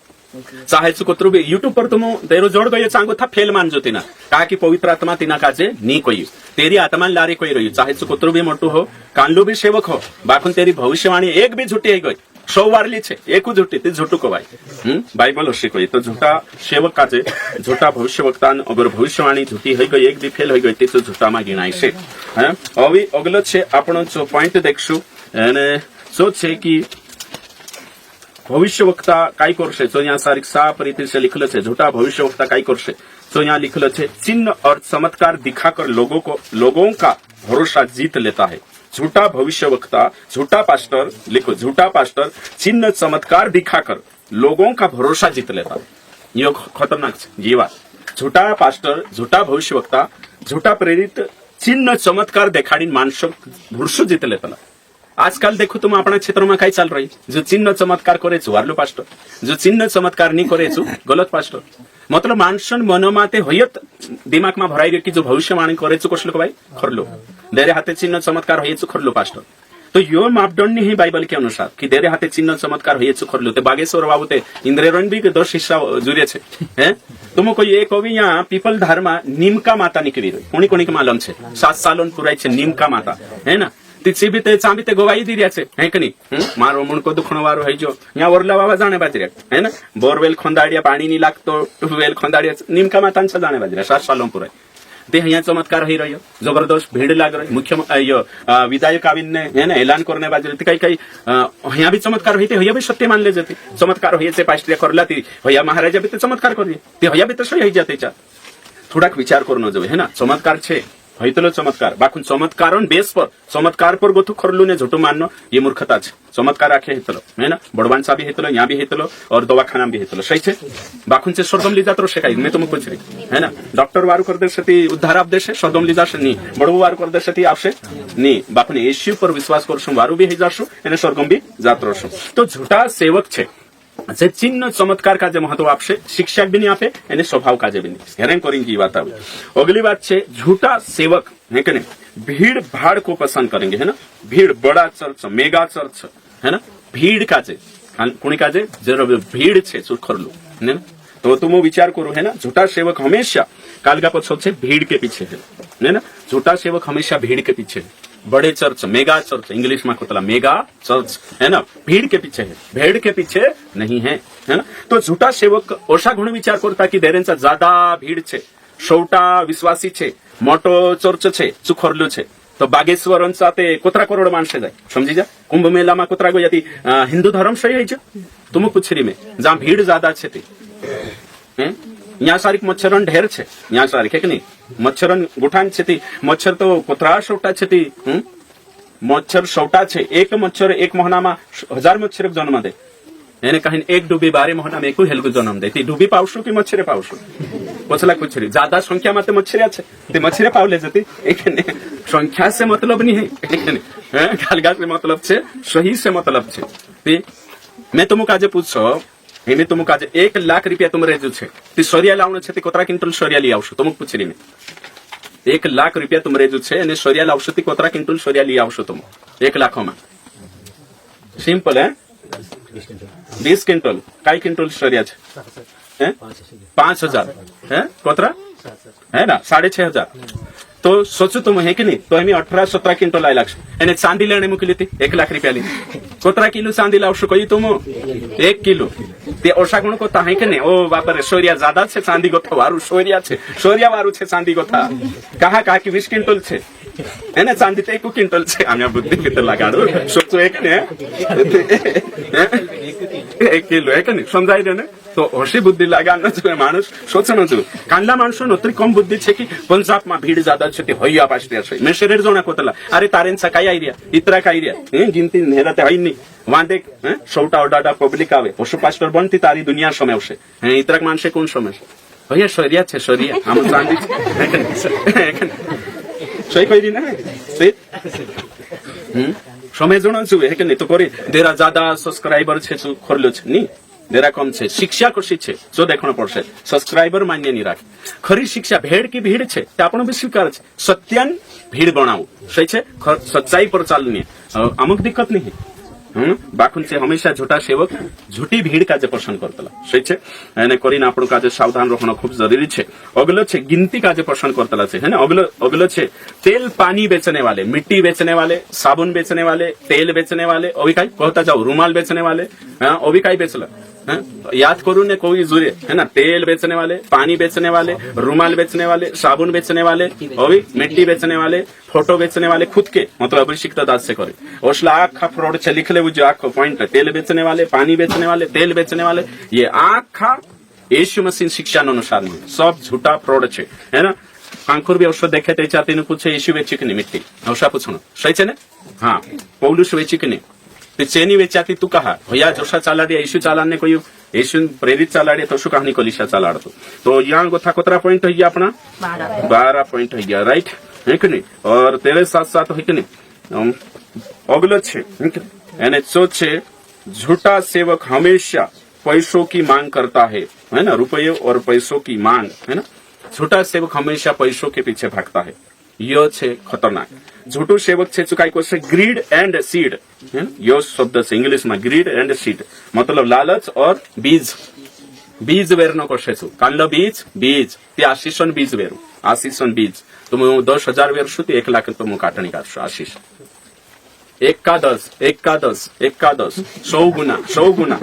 चाहे कुतरू भी यूट्यूब पर तुम तेरो जोड़ गए चांगो था फेल मान जो तीना कहा कि पवित्र आत्मा तीना काजे नी कोई तेरी आत्मा लारे कोई रही चाहे कुतरू भी मोटू हो कानलू भी सेवक हो बाखुन तेरी भविष्यवाणी एक भी झूठी गई 100 वारली छे एक झूठी ती झूठू को भाई बाइबल हसी कोई तो झूठा सेवक काजे झूठा भविष्यवक्ता अगर भविष्यवाणी झूठी हो गई एक भी फेल हो गई ती तो झूठा में गिणाय छे। अभी अगलो छे आपण जो पॉइंट देखशु एने जो छे कि भविष्यवक्ता काय करशे जो यहाँ साफ रीते से लिखल है। झूठा भविष्यवक्ता काय करशे जो यहाँ लिखल है चिन्ह और चमत्कार दिखाकर लोगों का भरोसा जीत लेता है। झूठा भविष्यवक्ता झूठा पास्टर लिखो झूठा पास्टर चिन्ह चमत्कार दिखाकर लोगों का भरोसा जीत लेता है। ये खतरनाक ये बात झूठा पास्टर झूठा भविष्यवक्ता झूठा प्रेरित चिन्ह चमत्कार देखाड़ी मानस भरोसा जीत लेता। आजकल देखो तुम अपना क्षेत्र में कई चल रही जो चिन्ह चमत्कार करे वार्लो पास्टर जो चिन्ह चमत्कार नहीं करे गलत पास्टर मतलब मानसन मन माते होयत दिमाग में भराई कि जो भविष्यवाणी करे कसलो भाई खरलो देरे हाथे चिन्ह चमत्कार होये खरलो पास्टर। तो यो मापदंड नहीं बाइबल के अनुसार कि देरे हाथे चिन्ह चमत्कार होये खरलो ते बागेश्वर बाबू ते इंद्रेरण भी 10 हिस्सा जुड़े छे तुम कोई एक कवि यहाँ पीपल धार में नीमका माता निकली रही कोणी के मालूम छे 7 सालों पुराई छे नीमका माता है ना तीची भी ते चांबी ते गवाही दी रहा है कि नहीं मारो मुणको दुखणो वारो है जो यहाँ वरला बाबा जाने बाजरिया है ना बोरवेल खोंदाड़िया पानी नहीं लागतो ट्यूबवेल खोंदाड़िया नीमका माता जाने बाजरिया 7 सालों पुराई તે અહીંયા ચમત્કાર રહી રહ્યો જબરદસ્ત ભીડ લાગ રહી મુખ્ય વિધાયક આવીને એને એલાન કરને બાજુ કઈ કઈ અહીંયા બી ચમત્કાર હોય તે અહીંયા બી સત્ય માનલે જતી ચમત્કાર હોય છે પાસ્ટ્રિયા કરલાતી અહીંયા મહારાજા બી તે ચમત્કાર કરીએ તે અહીંયા બી તો સહી થઈ જતી ચા થોડાક વિચાર કરનો જોઈએ હે ના ચમત્કાર છે હૈતલો ચમત્કાર બાકુન ચમત્કારો બેસ પર ચમત્કાર પર ગોથું ખરલું ને झूठो माननो ये मूर्खता है चमत्कार आखे हेतलो है ना बड़वान सा भी हेतलो यहाँ भी हेतलो और दवाखाना भी हेतलो सही है बाकुन से स्वर्गम ली जातो शेकाई मैं तुम कुछ रही है ना डॉक्टर वारू कर देशती उद्धार आप देशे स्वर्गम ली जाशे नहीं बड़वू वारू कर देशती आपसे नहीं बाकुन येशू पर विश्वास करशुं वारू भी ही जाशुं एने स्वर्गम भी जात रहशुं तो झूठा सेवक छे જે ચિહ્ન ચમત્કાર કાજે મહત્વ આપશે શિક્ષક બી નહીં આપે એને સ્વભાવ કાજે બી નહીં હેરાન કરીને વાત આવે અગલી વાત છે झूठा सेवक है कि नहीं भीड़ भाड़ को पसंद करेंगे है ना भीड़ बड़ा चर्च मेगा चर्च है ना भीड़ काजे कोणी काजे जरा भीड़ छे सुखरलू है ना तो तुम विचार करो है ना झूठा सेवक हमेशा कालगा पछो छे भीड़ के पीछे है ना झूठा सेवक हमेशा भीड़ के पीछे है बड़े चर्च मेगा चर्च इंग्लिश में कोतला मेगा चर्च है ना भीड़ के पीछे है भेड़ के पीछे नहीं है है ना तो झूठा सेवक ओशा गुण विचार करता की देरेंचा ज्यादा भीड़ छे शौटा विश्वासी छे मोटो चर्च छे चुखरलो छे तो बागेश्वरांचा ते कोतरा करोड माणसे जाय समजी जा कुंभ मेला में कोतरा गोयाती हिंदू धर्म सही है तुम पुछरी में जहां भीड़ ज्यादा छे ते यहाँ सारीक मच्छरन ढेर छे यहाँ सारीक है कि नहीं मच्छरन गुठान छे मच्छर तो कोतरा शौटा छे मच्छर शौटा छे एक मच्छर एक महीना में 1000 मच्छर जन्म दे એને કહીને એક ડૂબી 12 મહિનામાં એકું હેલગું જન્મ દે તે ડૂબી પાવશું કે મચ્છરે પાવશું પોછલા કુછરી ज्यादा संख्या में मच्छरिया छे ते मच्छरे पावले जती एक संख्या से मतलब नहीं है गालगा से मतलब छे सही से मतलब छे ते मैं तुमको आज पूछो मैं तुमको आज 1 लाख रुपया तुम रेजू छे ते सोरिया लावणो छे ते कोतरा क्विंटल सोरिया ली आवशो तुमको पूछरी में 1 लाख रुपया तुम रेजू छे અને સોરિયા લાવશો તે કોતરા ક્વિન્ટલ સોરિયા લી આવશો तुम 1 લાખોમાં સિમ્પલ હે 20 क्विंटल कई क्विंटल सोरिया छे 5000 है कोतरा है ना 6500 तो सोचो तुम है कि नहीं तो हमें 18-17 क्विंटल आई लाख एने चांदी लेने मोकली थी 1 लाख रुपया ली कोतरा किलो चांदी लावशो कोई तुम 1 किलो ते ओशा गुण को है कि नहीं ओ बापर सोरिया ज्यादा छे चांदी गोथा वारू सोरिया वारू छे चांदी गोथा कहा कि 20 क्विंटल छे है ना चांदी तो 1 क्विंटल छे आम्या बुद्धि के तो लगाड़ो सोचो एक ने 1 किलो है कि नहीं समझाई दे ने तो होशी बुद्धि लगानो जो मानुस सोचनो जो कांडला माणसो नोतरी कम बुद्धि छे कि पंजाब में भीड़ ज्यादा छे ते होया पास्ट्रिया छे मैं शरीर जोना कोतला अरे तारेन सकाई आईरिया इतरा काईरिया गिनती नेराते हई नहीं वांदे शौटा ओडाडा पब्लिक आवे पशु पास्टर बनती तारी दुनिया समयवशे इतराक माणसे कोण समयशे होया शरिया छे शरिया आम चांदी सही कही ना से समय जोना जुए है कि नहीं तो करे देरा ज्यादा सब्सक्राइबर छे खोरलो छे नहीं देरा कम छे शिक्षा कशी छे जो देखणो पड़शे सब्सक्राइबर मान्य नहीं राखे खरी शिक्षा भेड़ की भीड़ छे ते आपणो भी स्वीकार छे सत्यन भीड़ बनावो सही छे सच्चाई पर चालनी अमुक दिक्कत नहीं बाकुन से हमेशा झूठा सेवक झूठी भीड़ काजे पसंद करतला सही छे एने करीने आपणो काजे सावधान रहणो खूब जरूरी छे अगलो छे गिनती काजे पसंद करतला छे है ना अगलो छे तेल पानी बेचने वाले मिट्टी बेचने वाले साबुन बेचने वाले तेल बेचने वाले अभी काई कहता जाओ रुमाल बेचने वाले अभी काई बेचला याद करूँ ने कोई जुरे है ना तेल बेचने वाले पानी बेचने वाले रुमाल बेचने वाले साबुन बेचने वाले अभी मिट्टी बेचने वाले फोटो बेचने वाले खुद के मतलब अभिषिक्त दास से करे ओसला आखा फ्रॉड छे लिख ले जो आखो पॉइंट तेल बेचने वाले पानी बेचने वाले तेल बेचने वाले ये आखा यीशु मसीह शिक्षा अनुसार नहीं सब झूठा फ्रॉड छे है ना कांकुर भी औषध देखे ते चाती ने पूछे यीशु वेची कि नहीं मिट्टी औषा पूछनो सही छे ने हाँ पौलुस वेची कि नहीं चेनी वेचाती तू कहा भैया जोशा चालाडिया यीशु चालाने कोई यीशु प्रेरित चालाडिया तो शू कहानी कोलिशा चालाड़तो तो यहाँ गोथा कोतरा पॉइंट हो गया अपना 12 पॉइंट हो गया राइट है कि नहीं और तेरे साथ साथ है कि नहीं अगलो छे एने चो छे झूठा सेवक हमेशा पैसों की मांग करता है ना रुपये और पैसों की मांग है ना झूठा सेवक हमेशा पैसों के पीछे भागता है यो छे खतरनाक झूठो सेवक छे चुकाई को से ग्रीड एंड सीड यो शब्द से इंग्लिश में ग्रीड एंड सीड मतलब लालच और बीज वेरनो कोशे छु कांडलो बीज ते आशीषन बीज वेरू आशीषन बीज तुम 10,000 वेरशो ते 1 लाख तुम काटणी काढशो आशीष एकादश एकादश एकादश 100 गुना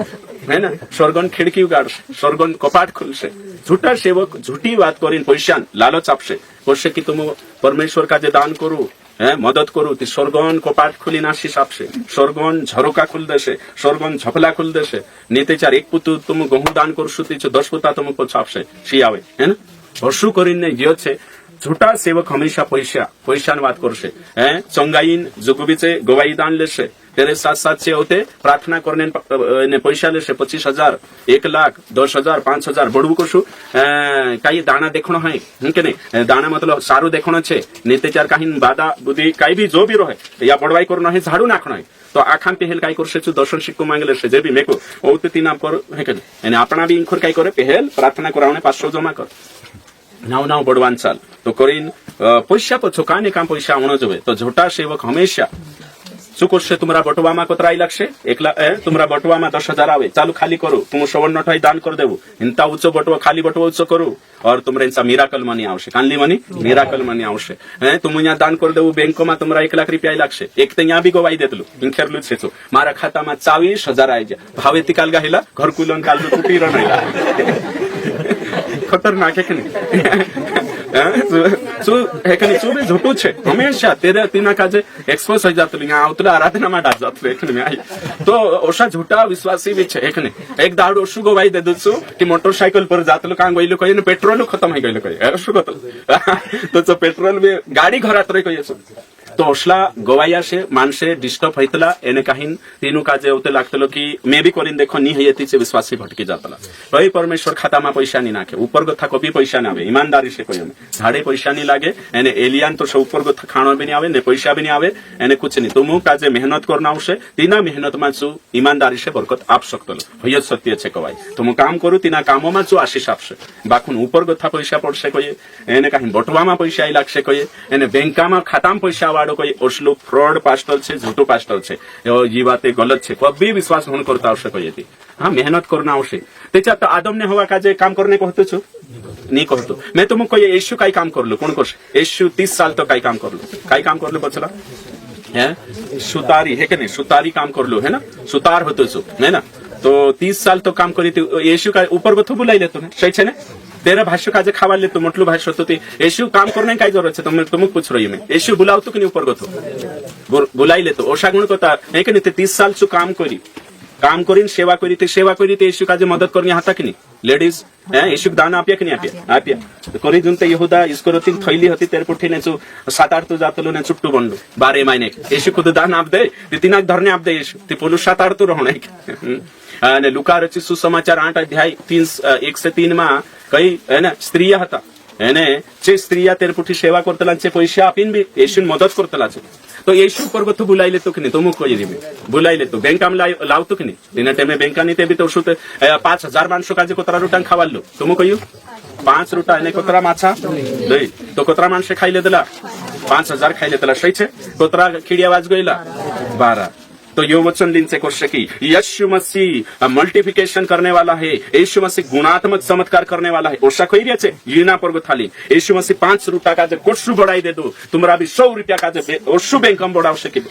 है ना स्वर्गन खिड़की उगाड़शे स्वर्गन कपाट खुलशे झूठा सेवक झूठी बात करीन पैशान लालच आपशे कहशे कि तुम परमेश्वर काजे दान करू मदद करू ती स्वर्गन कपाट खुली आशीष आपशे स्वर्गन झरोका खुल देशे स्वर्गन झपला खुल देशे नीतेचार एक पुतु तुम गहू दान करशु ती 10 पुता तुमको छापशे शी आवे है ना हर्षु करीने जियो छे झूठा सेवक हमेशा पैशान बात करशे चंगाईन जुगुबीचे गवाही दान लेशे तेरे साथ साथ से होते प्रार्थना करने पैसा लेशे 25,000 1 लाख 10,000 5,000 बड़ू कशु काही दाना देखणो है के नहीं दाना मतलब सारू देखणो छे नेतेचार काही बाधा बुद्धि काही भी जो भी रहे या बड़वाई करनो है झाड़ू नाखणो है तो आखाम पहल काय करशे छु दर्शन शिक्को मांगले से जे भी मेको ओते तीन पर है के नहीं आपणा भी इंखर काय करे पहल प्रार्थना करावणे 500 जमा कर नाव बड़वान चाल तो करीन पैसा पछो काने काम पैसा आवणो जोवे तो झूठा सेवक हमेशा શું કરશે તમારા બટવામાં કોતરાઈ લાગશે એકલા તમારા બટવામાં 10,000 આવે ચાલુ ખાલી કરો તું 54 દાન કરી દેવું ઇંતા ઊંચો બટવો ખાલી બટવો ઊંચો કરું और तुमरे इंसा मिराकल मनी आवश्यक कानली मनी मिराकल मनी आवश्यक तुम यहाँ दान कर देव बैंक में तुम्हारा 1 लाख रुपया लागशे एक तो यहाँ भी गवाई देतलू इंखेरलू छे मारा खाता में 24,000 आई जा भावे ती काल गाहिला घरकुलन काल कुटी रहिला खतरनाक है कि नहीं चूबे झूठू छे हमेशा तेरे तीना काजे एक्सपोज हो जातलू यहाँ आवतला आराधना में डाल जातलू एक में आई तो ओशा झूठा विश्वासी भी छे एक ने एक दाड़ो शु गवाई दे दछु कि मोटरसाइकिल पर जातलू कांग गइलो कहिने पेट्रोल खत्म हो गइलो कहि शु गतो तो पेट्रोल भी गाड़ी घरात रही कहि तो ओसला गवाया से मानसे डिस्टर्ब होइतला एने काहीन तीनु काजे होते लागतलो कि मे भी करिन देखो नी हेयती से विश्वासी भटकी जातला भाई परमेश्वर खाता में पैसा नहीं नाखे ऊपर गथा कभी पैसा ना आवे ईमानदारी से कोई झाड़े पैसा नहीं लागे एने एलियन तो सब ऊपर गथा खाणो भी नहीं आवे ने पैसा भी नहीं आवे एने कुछ नहीं तुम काजे मेहनत करना आवशे तीना मेहनत में छु ईमानदारी से बरकत आप सकतलो भय सत्य छे कवाई तुम काम करू तीना कामो में छु आशीष आपशे बाकुन ऊपर गथा पैसा पड़शे कोई एने काहीन बटवा में पैसा आई लागशे कोई एने बैंका में खाता में पैसा कोई ओसलो फ्रॉड पास्टर छे झूठो पास्टर छे ये बातें गलत छे कभी विश्वास न करता आवश्यक होती हाँ मेहनत करना आवश्यक त्याच्यात तो आदम ने हवा काजे काम करने कहतो छु नहीं कहतो मैं तुमको ये यीशु काय काम करलो कोण करश यीशु 30 साल तो काय काम करलो बचला है सुतारी है के नहीं सुतारी काम करलो है ना सुतार होतो छु है ना तो 30 साल तो काम करी यीशु का ऊपर गथो बुलाई लेतो ना सही छे ना तेरा भाष्य काजे खावा लेतो म्हटलो भाष्य होतो ते यीशु काम करने काय जरूरत छे तुम पूछ रही मैं यीशु बुलावतो कि नहीं ऊपर गथो बुलाई लेतो ओशा गुण कोता है कि नहीं 30 साल छु काम करीन सेवा करी ते यीशु काजे मदद करनी हाता कि नहीं लेडीज यीशु दान आप्या कि नहीं आप्या तो करी जुन ते यहूदा इसकरोती थैली होती तेरे पुठी ने 7-8 तो जातलो ने चुट्टू बंडू 12 महीने यीशु खुद दान आप दे तिनाक धरने आप दे यीशु ते पोलू 7-8 तो रहणे અને લુકા રચિત સુસમાચાર 8 અધ્યાય 1 से 3 માં કઈ એને સ્ત્રીયા હતા એને જે સ્ત્રીયા તેર પુઠી સેવા કરતલા છે પૈસા આપીને બી યેશુને મદદ કરતલા છે તો યેશુ પર ગતો बुलाई लेतो कि नहीं तो मुको ये बुलाई लेतो बैंक में लावतो कि नहीं तिना टेमे बैंक नहीं ते भी तो शु 5,000 माणसो काजे कोतरा रुटान खावालो तो मुको कहियो 5 रुटा एने कोतरा माछा दे तो कोतरा माणसे खाई लेदला 5,000 खाई लेदला सही छे कोतरा खिडिया वाज गइला 12 तो यो वचन दिन से कोशिश की यीशु मसीह मल्टीप्लिकेशन करने वाला है यीशु मसीह गुणात्मक चमत्कार करने वाला है ओशा कोई रे छे यूना पर थाली यीशु मसीह 5 रुपया का जे कोशु बढ़ाई दे दो तुम्हारा भी 100 रुपया का जे ओशु बैंक में बढ़ाव सके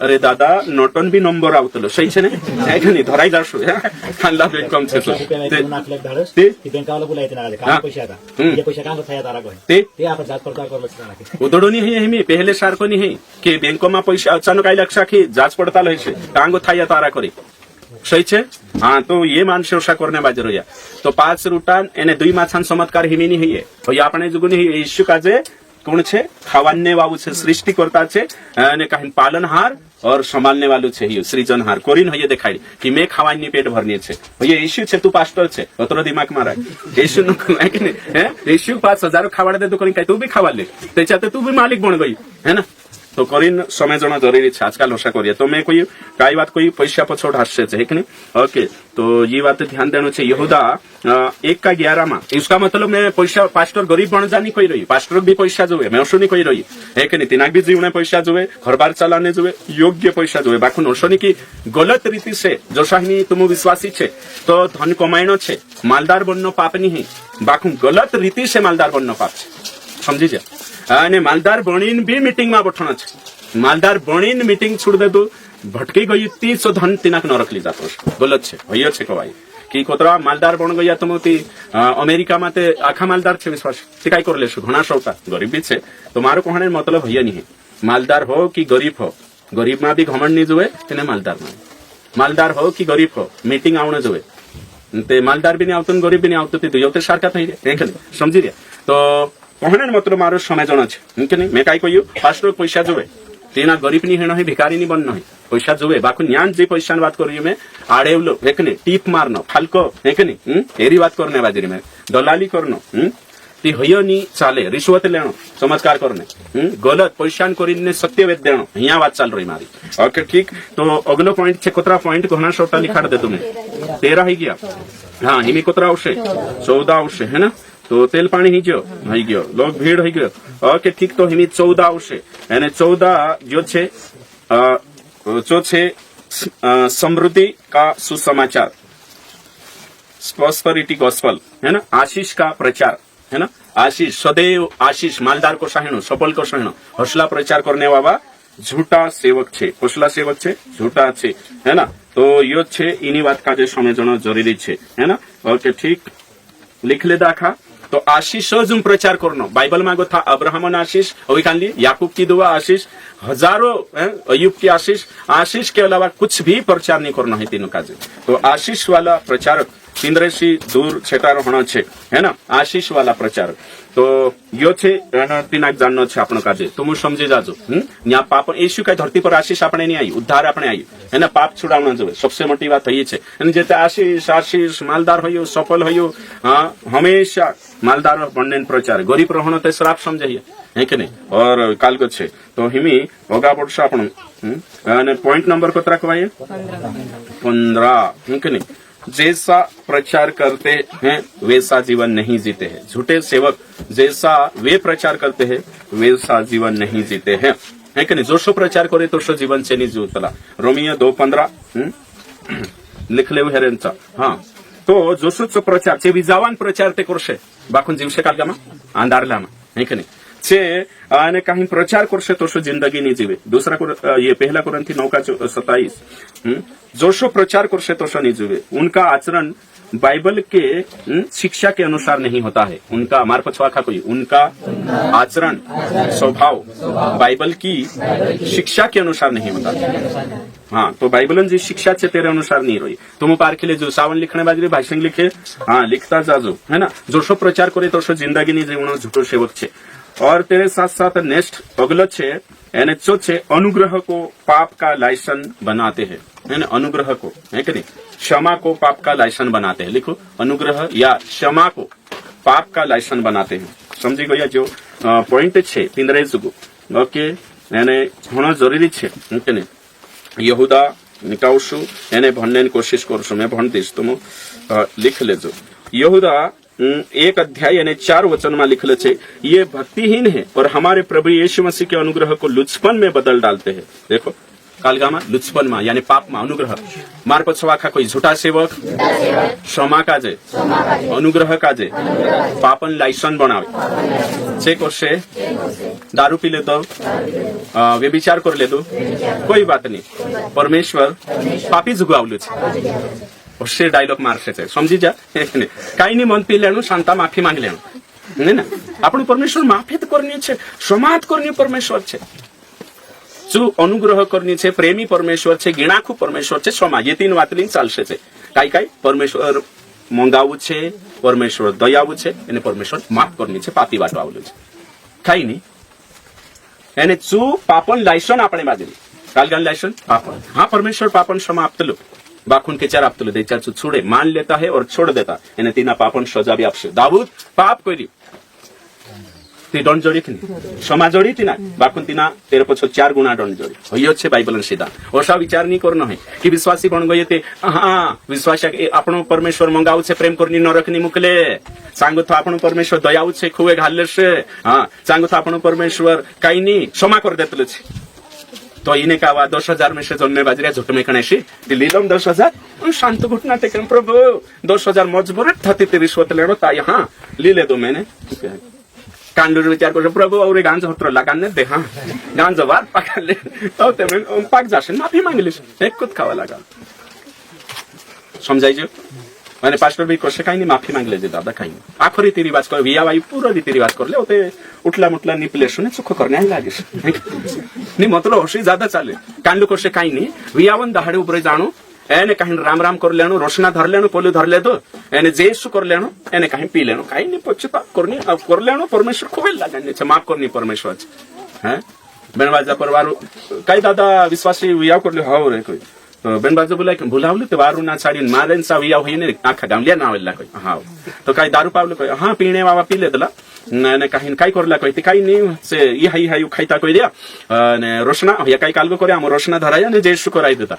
अरे दादा नोटन भी नंबर आवतलो सही छे ने नहीं धराई जाशु खानला बैंक कम छे ते बैंक वाला बुलाय तेना काम पैसा था ये पैसा काम थाया तारा को ते आप जांच पड़ताल कर बचना उदड़ोनी है हमी पहले सारको नहीं है कि बैंक में पैसा अचानक आई लक्षा की जांच पड़ताल है छे कांगो थाया तारा करी सही छे हाँ तो ये मानसे ओशा करने बाजर होया तो 5 रुटान एने 2 माछान चमत्कार हिमी नहीं है तो ये आपणे जुगुनी यीशु काजे कोण छे खावाने वाळू छे सृष्टि करता छे અને કાहीन पालनहार और संभालने वालू छे ये सृजनहार कोरिन होये देखाडी कि मैं खावानी पेट भरनी छे ये यीशु छे तू पास्टर छे अतरो दिमाग मारा यीशु न है कि नहीं है यीशु 5,000 खावाडे दे तो कोणी काय तू भी खावा ले त्याच्यात तू भी मालिक बन गई है ना तो करीन समझना जरूरी है आजकल ओशा करिए तो मैं कोई काय बात कोई पैसा पछोड़ हास्य है कि नहीं ओके तो ये बात ध्यान देना चाहिए यहूदा 1:11 में इसका मतलब मैं पैसा पास्टर गरीब बन जानी कोई रही पास्टर भी पैसा जोए मैं ओशो नहीं कोई रही है कि नहीं तिनाक भी जीवने पैसा जोए घर बार चलाने जोए योग्य पैसा जोए बाकुन ओशो नहीं की गलत रीति से जो शाहिनी तुम विश्वासी छे तो धन कमाइनो छे मालदार बननो पाप नहीं है बाकुन गलत रीति से मालदार बननो पाप छे समझी जा અને માલદાર બનીને બી મીટિંગ માં બેઠવાનો છે मालदार बणीन मीटिंग छुड़ दे तू भटकी गई 300 धन तिनाक न रखली जातो गलत छे भैया छे कवाई की कोतरा मालदार बन गया तुम अमेरिका में ते आखा मालदार छे विश्वास ते काय करले घणा सौता गरीबी छे तो मारो कहने मतलब भैया नहीं मालदार हो कि गरीब हो गरीब में भी घमंड नहीं जुए तेने मालदार हो कि गरीब हो मीटिंग आवने जुए ते मालदार भी नहीं आवतो गरीब भी नहीं आवतो ते दुयोते सारखा थई रे समझी रे तो कहने मतलब मारो समझण छे मैं काय कहू पास्टर पैसा जुए तेना गरीब नहीं है भिखारी नहीं बनना है पैसा जुए बाकू न्यान जे पैसा बात करू मैं आड़ेवलो हेकने टीप मारनो फाल्को हेकने एरी बात करने बाजरी में दलाली करनो ती हयो नी चाले रिश्वत लेनो चमत्कार करने गलत पैसा करीने सत्यवेद देनो हिया बात चल रही मारी ओके ठीक तो अगलो पॉइंट छे कोतरा पॉइंट घना शोटा लिखाड़ दे तुम्हें 13 ही गया हाँ हिमी कोतरा आवशे 14 आवशे है ना तो तेल पानी ही गयो लोग भीड़ ही गयो ओके ठीक तो हिमी 14 आवशे एने 14 जो छे समृद्धि का सुसमाचार प्रॉस्पेरिटी गॉस्पेल है ना आशीष का प्रचार है ना आशीष सदैव आशीष मालदार को सहेणो सफल को सहेणो हौसला प्रचार करने वाला झूठा सेवक छे हौसला सेवक छे झूठा छे है ना तो यो छे इनी बात का समझना जरूरी छे है ना ओके ठीक लिख ले दाखा तो आशीष जो प्रचार करनो बाइबल मांगो था अब्राहम आशीष अभी कान ली याकूब की दुआ आशीष हजारों अयुब की आशीष के अलावा कुछ भी प्रचार नहीं करना है तीनों काजे तो आशीष वाला प्रचारक इंद्रेशी दूर छेटार होना छे है ना आशीष वाला प्रचार तो यो छे तीनाक जाननो छे आपण काजे तुम समझी जाजो न्या पाप येशू काय धरती पर आशीष आपणे नहीं आई उद्धार आपणे आई है ना पाप छुड़ावना जोए सबसे मोटी बात ये छे અને જેતે आशीष मालदार होयो सफल होयो हमेशा मालदार बनने प्रचार गरीब रहनो ते श्राप समझाइए है कि नहीं और काल को छे तो हिमी होगा पड़सा आपण पॉइंट नंबर को तरकवाइए 15 है कि नहीं जैसा प्रचार करते हैं वैसा जीवन नहीं जीते हैं झूठे सेवक जैसा वे प्रचार करते हैं वैसा जीवन नहीं जीते हैं है कि नहीं जो सो प्रचार करे तो सो जीवन से नहीं जीवतला रोमियो 2:15 लिख ले हेरेंचा हाँ तो जो सो प्रचार चे विजावान प्रचार ते करशे बाकून जीवशे कालगामा अंधारलामा है कि नहीं छे અને काही प्रचार करशे तो सो जिंदगी नहीं जीवे दूसरा ये पहला कुरंथी 9:27 जो सो प्रचार करशे तो सो नहीं जीवे उनका आचरण बाइबल के शिक्षा के अनुसार नहीं होता है उनका मार पछवाखा कोई उनका आचरण स्वभाव बाइबल की शिक्षा के अनुसार नहीं होता हाँ तो बाइबलन जी शिक्षा छे तेरे अनुसार नहीं रही तुम पार के लिए जो सावन लिखने बाजरी भाषण लिखे हाँ लिखता जाजो है ना जो सो प्रचार करे तो सो जिंदगी नहीं जीवनो झूठो सेवक छे और तेरे साथ साथ नेक्स्ट अगलो छे एने चो छे अनुग्रह को पाप का लाइसन बनाते हैं है ना अनुग्रह को है कि नहीं क्षमा को पाप का लाइसन बनाते हैं लिखो अनुग्रह या क्षमा को पाप का लाइसन बनाते हैं समझी गया जो पॉइंट छे 15 जुगो ओके एने घणो जरूरी छे है नहीं यहूदा निकाउशु एने भणने कोशिश करशु मैं भणतीश तुम लिख लेजो यहूदा 1 अध्याय यानी 4 वचन में लिखले छे ये भक्तिहीन है और हमारे प्रभु यीशु मसीह के अनुग्रह को लुचपन में बदल डालते हैं देखो कालगामा लुचपन में यानी पाप में अनुग्रह मार पछवाखा कोई झूठा सेवक क्षमा काजे अनुग्रह काजे पापन लाइसन बनावे छे कोशे दारू पी ले तो व्यभिचार कर ले तो कोई बात नहीं परमेश्वर पापी जुगावलु छे और डायलॉग मारशे छे समझी जा काई नहीं मन पी लेनु शांता माफी मांग लेनु है ना आपण परमेश्वर माफी तो करनी छे क्षमा करनी परमेश्वर छे जो अनुग्रह करनी छे प्रेमी परमेश्वर छे गिणाखू परमेश्वर छे क्षमा ये 3 વાત લઈને ચાલશે છે કાઈ પરમેશ્વર મંગાવું છે પરમેશ્વર દયાળુ છે અને પરમેશ્વર માફ કરની છે પાપી વાટો આવલું છે કાઈ નહીં એને જો પાપન લાયસન આપણે બાજરી કાલગાન लाइसन पापन हाँ परमेश्वर पापन क्षमा आपतलो बाखून के चार आपतलो दे चार छोड़े मान लेता है और छोड़ देता एने तीना पापन सजा भी आपसे दाऊद पाप करी ती दंड जोड़ी थी क्षमा जोड़ी थी ना बाखून तीना तेरे पछो 4 गुणा दंड जोड़ी होयो छे बाइबल सीधा ओसा विचार नहीं करनो है कि विश्वासी बन गए थे हाँ विश्वास आपनो परमेश्वर मंगाऊ छे प्रेम करनी नरक नहीं मुकले सांगो तो आपनो परमेश्वर दयाऊ छे खुवे घाले से हाँ सांगो तो आपनो परमेश्वर कई नहीं क्षमा कर देतलो छे तो इने का 10,000 में से जन्मे बाजरिया झुट में कणेशी लीलम 10,000 शांत घुटना टेकन प्रभु 10,000 मजबूर थती रिश्वत लेनो ता यहाँ ली ले दो मैंने कांडूर विचार कर प्रभू और गांज होत्र लगाने दे हाँ गांज वार पाकले तो ते पाक जाशे माफी मांगली एक कुछ खावा लगा समझाइए मैंने पास्टर भी कोशे काही नहीं माफी मांगले जे दादा काही नहीं आखो रीति रिवाज कर विया वाई पूरा रीति रिवाज करले होते उठला मुठला निपले सुने चुख करने लागे नहीं मतलब होशी ज्यादा चाले कांडू कोशे काही नहीं वियावन दहाड़े ऊपर जाणो एने कहीं राम राम कर लेनो रोशना धर लेनो पोलू धर ले दो एने जेसु कर लेनो एने कहीं पी लेनो कहीं नहीं पश्चाताप करनी अब कर लेनो परमेश्वर खूब लागने छे माफ करनी परमेश्वर हैं बेनवाजा परवार कई दादा विश्वासी विया कर ले हाव रे कोई तो बेनबाजू बोला कि भुलावले तो वारू ना छाड़ी मारे सा विया होई ने आखा गामलिया ना वेला कोई हाव तो कई दारू पावले कोई हां पीने वावा पी ले दला ने कहीं कई करला कोई कई नहीं से ये हाई खाइता कोई दिया ने रोशना या कई कालगो करे हम रोशना धराया ने जेसु कराई देता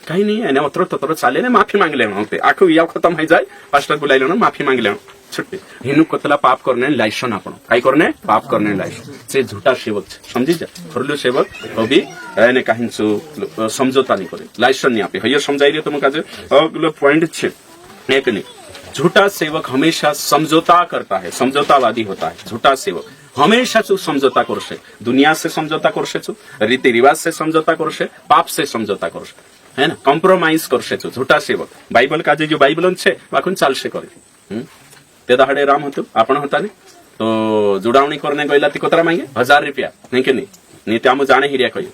काही नहीं एने अत्र तत्र चाले ने माफी मांग लेनो होते आखो या खत्म हो जाए पास्टर बुलाई लेनो माफी मांग लेनो छुट्टी हिनु कोतला पाप करने लाइसन आपण काई करने पाप करने लाइसन से झूठा सेवक समझी जा खरलु सेवक अभी एने काहिन सु समझौता नहीं करे लाइसन नहीं आपे हयो समझाई रे तुम काजे अगलो पॉइंट छे एक नहीं झूठा सेवक हमेशा समझौता करता है समझौतावादी होता है झूठा सेवक हमेशा चु समझौता करसे दुनिया से समझौता करसे चु रीति रिवाज से समझौता करसे पाप से समझौता करसे है ना कॉम्प्रोमाइज करसे झूठा सेवक बाइबल का जो बाइबल छे वाकुन चालसे करे ते दहाड़े राम होतो आपण होता ने तो जुडावणी करने गइला ती कोतरा मांगे 1000 रुपया नहीं के नहीं ते आमु जाने हिरिया कयो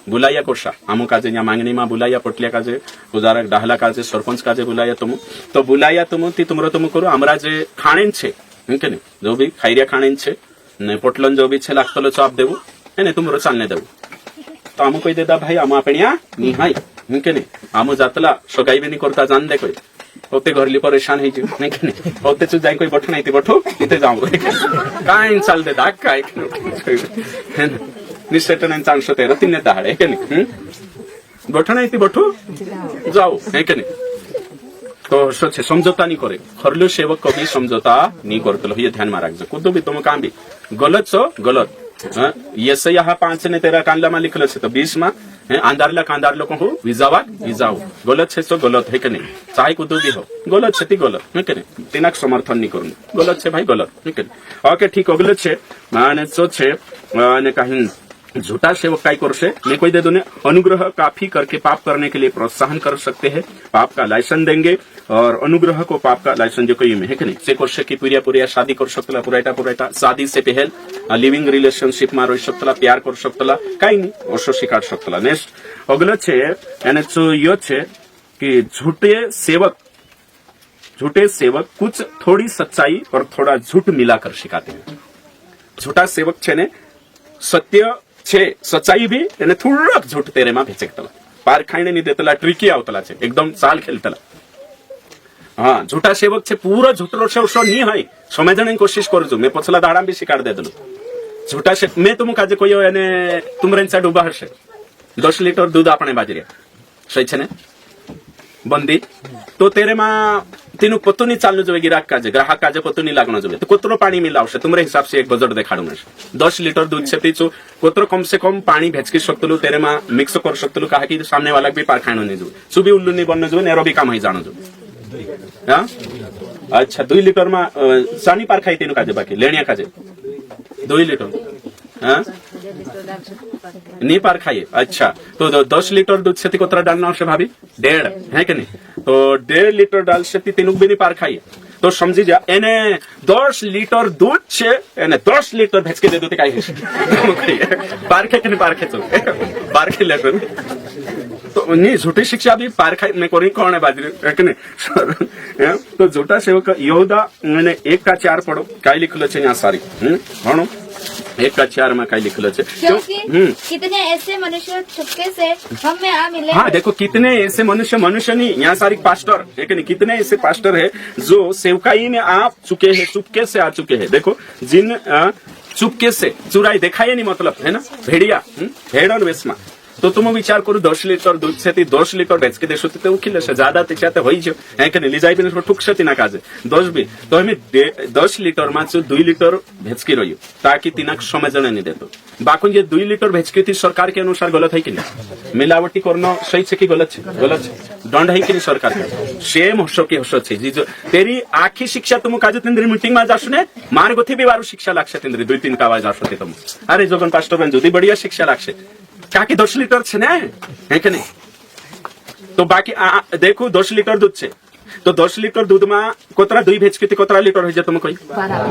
बुलाया कोषा आमु काजे या मांगणी मा बुलाया पटलिया काजे पुजारक डाहला काजे सरपंच काजे बुलाया तुम तो बुलाया तुम ती तुमरो तुम करो हमरा जे खाणेन छे नहीं के नहीं जो भी खाइरिया खाणेन छे ने पोटलन जो भी छे लागतलो चाप देबो एने तुमरो चालने देबो तो आमु कई देदा भाई आमु आपणिया निहाई नहीं नहीं आमु जातला सगाई भी नहीं करता जान दे कोई होते घरली परेशान है नहीं होते चु जाई कोई बठो नहीं थी बठो इते जाऊ काइन चाल दे दाग काय निश्चय चांस होते तीन दहाड़े के नहीं बठो नहीं थी बठो जाओ है के नहीं तो सोचे समझौता नहीं करे खरलू सेवक कभी समझौता नहीं करते ये ध्यान में रखो खुद भी तुम काम भी गलत छो गलत ये से यहाँ 5 ने तेरा कांडला में लिखल है तो 20 में आंधारला कांदार लोगों को विजावा विजाओ गलत है सो गलत है कि नहीं चाहे कुछ भी हो गलत है गलत है कि नहीं तीनक समर्थन नहीं करूँ गलत है भाई गलत है कि नहीं ओके ठीक गलत है माने सो छे माने कहीं झूठा सेवक काय करसे मैं कोई दे दूने अनुग्रह काफी करके पाप करने के लिए प्रोत्साहन कर सकते हैं पाप का लाइसेंस देंगे और अनुग्रह को पाप का लाइसेंस जो कोई में है कि नहीं से कोर्स की पूरा शादी कर सकतला पुराटा शादी से पहले लिविंग रिलेशनशिप में रही सकतला प्यार कर सकतला कहीं नहीं ओसो शिकार सकतला नेक्स्ट अगला छे एने तो यो छे कि झूठे सेवक कुछ थोड़ी सच्चाई और थोड़ा झूठ मिलाकर सिखाते हैं झूठा सेवक छे ने सत्य छे सच्चाई भी एने थोड़ा झूठ तेरे में भेचकतला पार खाने नहीं देतला ट्रिकी आवतला छे एकदम चाल खेलतला हाँ झूठा सेवक छे पूरा झूठरो से नहीं है समझने की कोशिश करजो मैं पछला दाड़ा भी शिकार दे दलो झूठा से मैं तुम काजे कोई एने तुमरे साइड उभा हशे 10 लीटर दूध आपने बाजरिया सही छे ने बंदी तो तेरे में तीनों पतो नहीं चालू जो ग्राहक काजे पतो नहीं लागनो जो तो कोतरो पानी मिलावशे तुमरे हिसाब से एक बजट देखाडू ने 10 लीटर दूध से पीछो कोतरो कम से कम पानी भेचकी सकतलु तेरे में मिक्स कर सकतलु कहा कि सामने वाला भी पार खाणो नहीं जो सुबी उल्लू नहीं बननो जो नेरो भी काम ही जानो जो हां अच्छा 2 लीटर में सानी पार खाई तीनों काजे बाकी लेणिया काजे 2 लीटर हाँ नहीं पार खाइए अच्छा तो 10 लीटर दूध से कोतरा डालना है भाभी 1.5 है कि नहीं तो 1.5 लीटर डाल से तीनों भी नहीं पार खाइए तो समझी जा एने 10 लीटर दूध से एने 10 लीटर भेज के दे दो पार खे कि नहीं पार खे पार खे लेकर तो नहीं झूठी शिक्षा भी पार खाई में कोरी कौन है बाजरी है कि नहीं तो झूठा सेवक यहूदा मैंने 1:4 पढ़ो काय लिखलो छे यहाँ सारी भणो 1:4 में काय लिखलो छे कितने ऐसे मनुष्य चुपके से हम में आ मिले हाँ देखो कितने ऐसे मनुष्य नहीं यहाँ सारी पास्टर है कि नहीं कितने ऐसे पास्टर है जो सेवकाई में आ चुके हैं चुपके से आ चुके हैं देखो जिन चुपके से चुराई दिखाई नहीं मतलब है ना भेड़िया भेड़ और वेस्मा तो तुम विचार करू 10 लीटर दूध से 10 लीटर भेज के देशो ते उखिल से ज्यादा त्याच्यात होईज है कि लिजाई बिन ठुकशती ना काजे 10 भी तो हमें 10 लीटर में 2 लीटर भेज की रही ताकि तिनाक समझने नहीं देतो बाकून ये 2 लीटर भेजकी थी सरकार के अनुसार गलत है कि नहीं? मिलावटी करना सही है कि गलत है? गलत है। दंड है कि नहीं सरकार का? सेम हसो की हसो छे जी। तेरी आखी शिक्षा तुम काजे तिंद्री मीटिंग में जासु ने मार गोथी भी वारू शिक्षा लागसे तिंद्री 2-3 का आवाज आसते तुम। अरे जोगन पास्टर बन जुदी बढ़िया शिक्षा लागसे काकी 10 लीटर छे ने है कि नहीं? तो बाकी देखो 10 लीटर दूध छे तो 10 लीटर दूध में कोतरा 2 भेजकी थी कोतरा लीटर हो जाए तुम कोई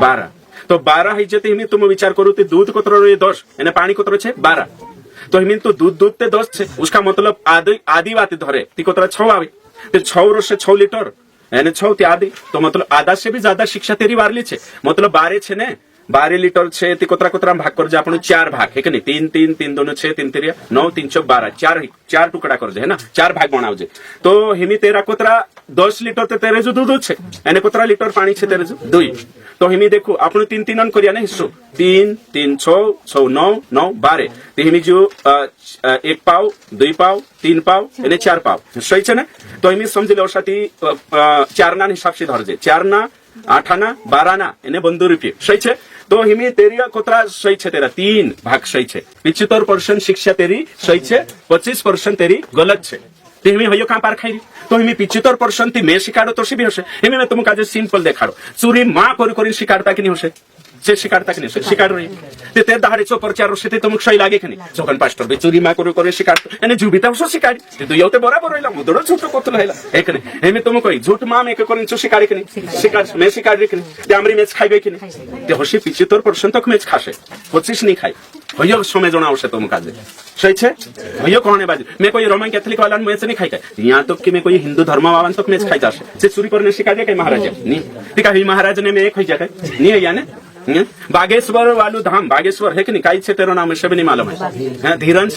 12 तो 12 है जते हिमी तुम विचार करो ते दूध कोतरो रे 10 एने पानी कोतरो छे 12 तो हिमी तो दूध ते 10 छे उसका मतलब आधी बात धरे ती कोतरा 6 आवे ते 6 रो से 6 लीटर एने 6 ते आधी तो मतलब आधा से भी ज्यादा शिक्षा तेरी वारली छे मतलब 12 छे ने 12 लीटर छे ती कोतरा कोतरा भाग कर जे आपण 4 भाग है कि नहीं 3 3 3 2 6 3 3 9 3 6 12 4 टुकड़ा कर जे है ना 4 भाग बनाव जे तो हिमी तेरा कोतरा 10 लीटर ते तेरे जो दूध छे एने कोतरा लीटर पानी छे तेरे जो 2 तो हिमी देखो आपण 3 3 अन करिया ने हिस्सो 3 3 6 6 9 9 12 ते हिमी जो 1 पाव 2 पाव 3 पाव एने 4 पाव सही छे ने तो हिमी समझ लो साथी 4 ना हिसाब से धर जे 4 ना 8 ना 12 ना एने 200 रुपये सही छे तो हिमी तेरी कोतरा सही छे तेरा 3 भाग सही छे 75% शिक्षा तेरी सही छे 25% तेरी गलत छे ते हिमी हयो कहां पार खाई तो हिमी 75% ती मैं शिकाड़ो तो सी भी होसे हिमी मैं तुमका जे सिंपल देखाड़ो चोरी मां करी शिकाड़ता कि नहीं होसे से शिकाड़ता कि नहीं शिकाड़ रही ते दहाड़े 4 से ते तुमक सही लागे कि नहीं जोगन पास्टर बे चोरी मां करी शिकाड़ एने जुबिता सो शिकाड़ी ते दुयो ते बराबर होइला मुदड़ो छोटो कोतला हैला एक ने हिमी तुम कोई झूठ मां में करिन चो शिकाड़ी कि नहीं शिकाड़ मैं शिकाड़ी कि नहीं ते हमरी मैच खाइबे कि नहीं ते होसी 75% तक मैच खासे 25 नहीं खाई हयो समय जणा आवश्यक तुम काजे सही छे हयो कहने बाजू मैं कोई रोमन कैथोलिक वाला मैच नहीं खाई यहाँ तक कि मैं कोई हिंदू धर्म वाला तक मैच खाई जासे से चोरी करने शिकाड़ी के महाराज नहीं ठीक है महाराज ने मैं एक हो जाए नहीं है यानी बागेश्वर वालू धाम बागेश्वर है कि नहीं काई छे तेरो नाम से भी नहीं मालूम है धीरन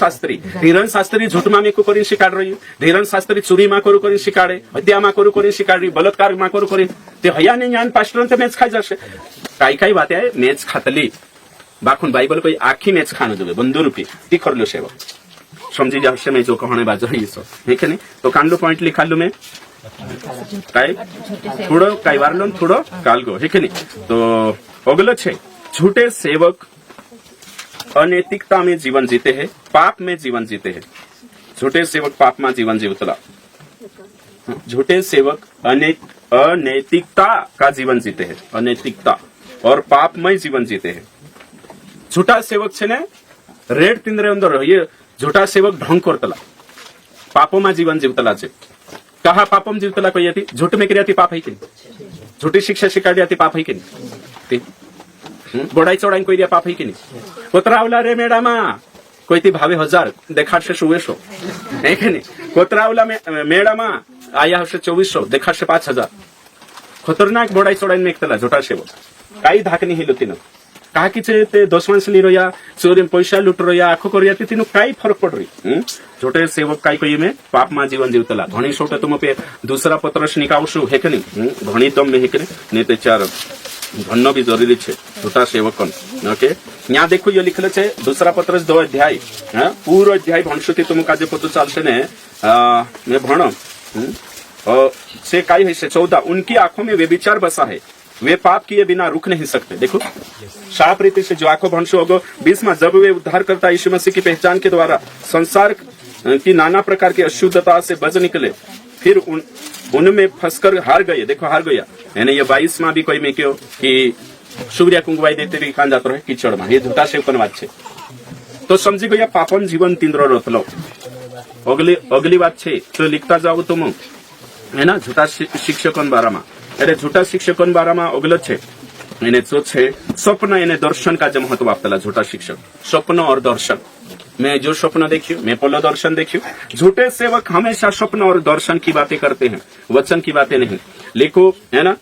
शास्त्री झूठ मामी को करी शिकाड़ रही धीरन शास्त्री चोरी मां करू शिकाड़े हत्या मां करू शिकाड़ रही बलात्कार मां करू ते हया नहीं ज्ञान पास्टर ते मैच खाई जासे काई बात है मैच खातली बाखुन बाइबल कोई आखी मैच खानो देवे 200 रुपये ती करलो सेवक समझी जासे मैं जो कहने बाजो है कि नहीं तो कांडो पॉइंट लिखा लू मैं काई थोड़ो काई वारलो थोड़ो काल गो है कि नहीं तो अगलो छे झूठे सेवक अनैतिकता में जीवन जीते हैं पाप में जीवन जीते हैं झूठे सेवक पाप में जीवन जीवतला झूठे सेवक अनैतिकता का जीवन जीते हैं अनैतिकता और पापमय जीवन जीते हैं झूठा सेवक छे ने रेड तिंद्रे अंदर ये झूठा सेवक ढंग करतला पापो में जीवन जीवतला छे कहा पापम जीवतला कोई थी झूठ में क्रिया थी पाप है कि झूठी शिक्षा शिकाड़ी थी पाप है कि नहीं बोड़ाई चौड़ाई कोई दिया पाप है कि नहीं कोतरावला रे मेडामा कोई थी भावे 1000 देखा से 100 है कि नहीं कोतरावला मेडामा आया से 2400 देखा से 5000 खतरनाक बोड़ाई चौड़ाई में एकतला झूठा सेवक काई धाकनी हिलती न कहा कि ते 10 मानसली रोया चोरी पैसा लुट रोया आखो करिया तीनु काई फरक पड़ रही झूठे सेवक काई कोई में पाप में जीवन जीवतला घणी सोटे तुम पे दूसरा पत्रस निकावशु है कि नहीं घणी दम में है कि नहीं ते 4 घन्नो भी जरूरी छे झूठा सेवकन ओके यहाँ देखो ये लिखले छे दूसरा पत्रस 2 अध्याय पूरा अध्याय भणसुती तुम काजे पतो चालसे ने मैं भणो से काई है से 14 उनकी आंखों में व्यभिचार बसा है वे पाप किए बिना रुक नहीं सकते देखो साफ रीति से जो आंखों भंशु होगो 20 में जब वे उद्धार करता यीशु मसीह की पहचान के द्वारा संसार की नाना प्रकार की अशुद्धता से बच निकले फिर उनमें फंसकर हार गए देखो हार गया यानी ये 22 में भी कोई में क्यों कि सूर्य कुंगवाई देते रही कान जाता रहे कीचड़ में ये झूठा सेवकन बात छे तो समझी गया पापन जीवन तीन्द्रो रतलो अगली बात छे तो लिखता जाओ तुम है ना झूठा शिक्षकन बारा में अरे झूठा शिक्षकन बारा में अगलो छे એને जो छे स्वप्न એને दर्शन का जो महत्व आपतला झूठा शिक्षक स्वप्न और दर्शन मैं जो स्वप्न देखियो मैं पहला दर्शन देखियो झूठे सेवक हमेशा स्वप्न और दर्शन की बातें करते हैं वचन की बातें नहीं लिखो है ना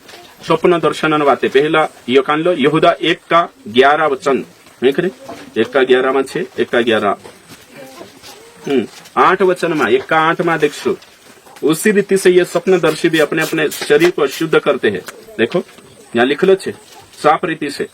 स्वप्न दर्शन बातें पहला यो कान लो यहूदा 1:11 वचन 1:11 में छे 1:11 8 वचन में 1:8 में देखो उसी रीति से ये स्वप्नदर्शी भी अपने अपने शरीर को शुद्ध करते हैं देखो यहाँ लिख लो छे साफ रीति से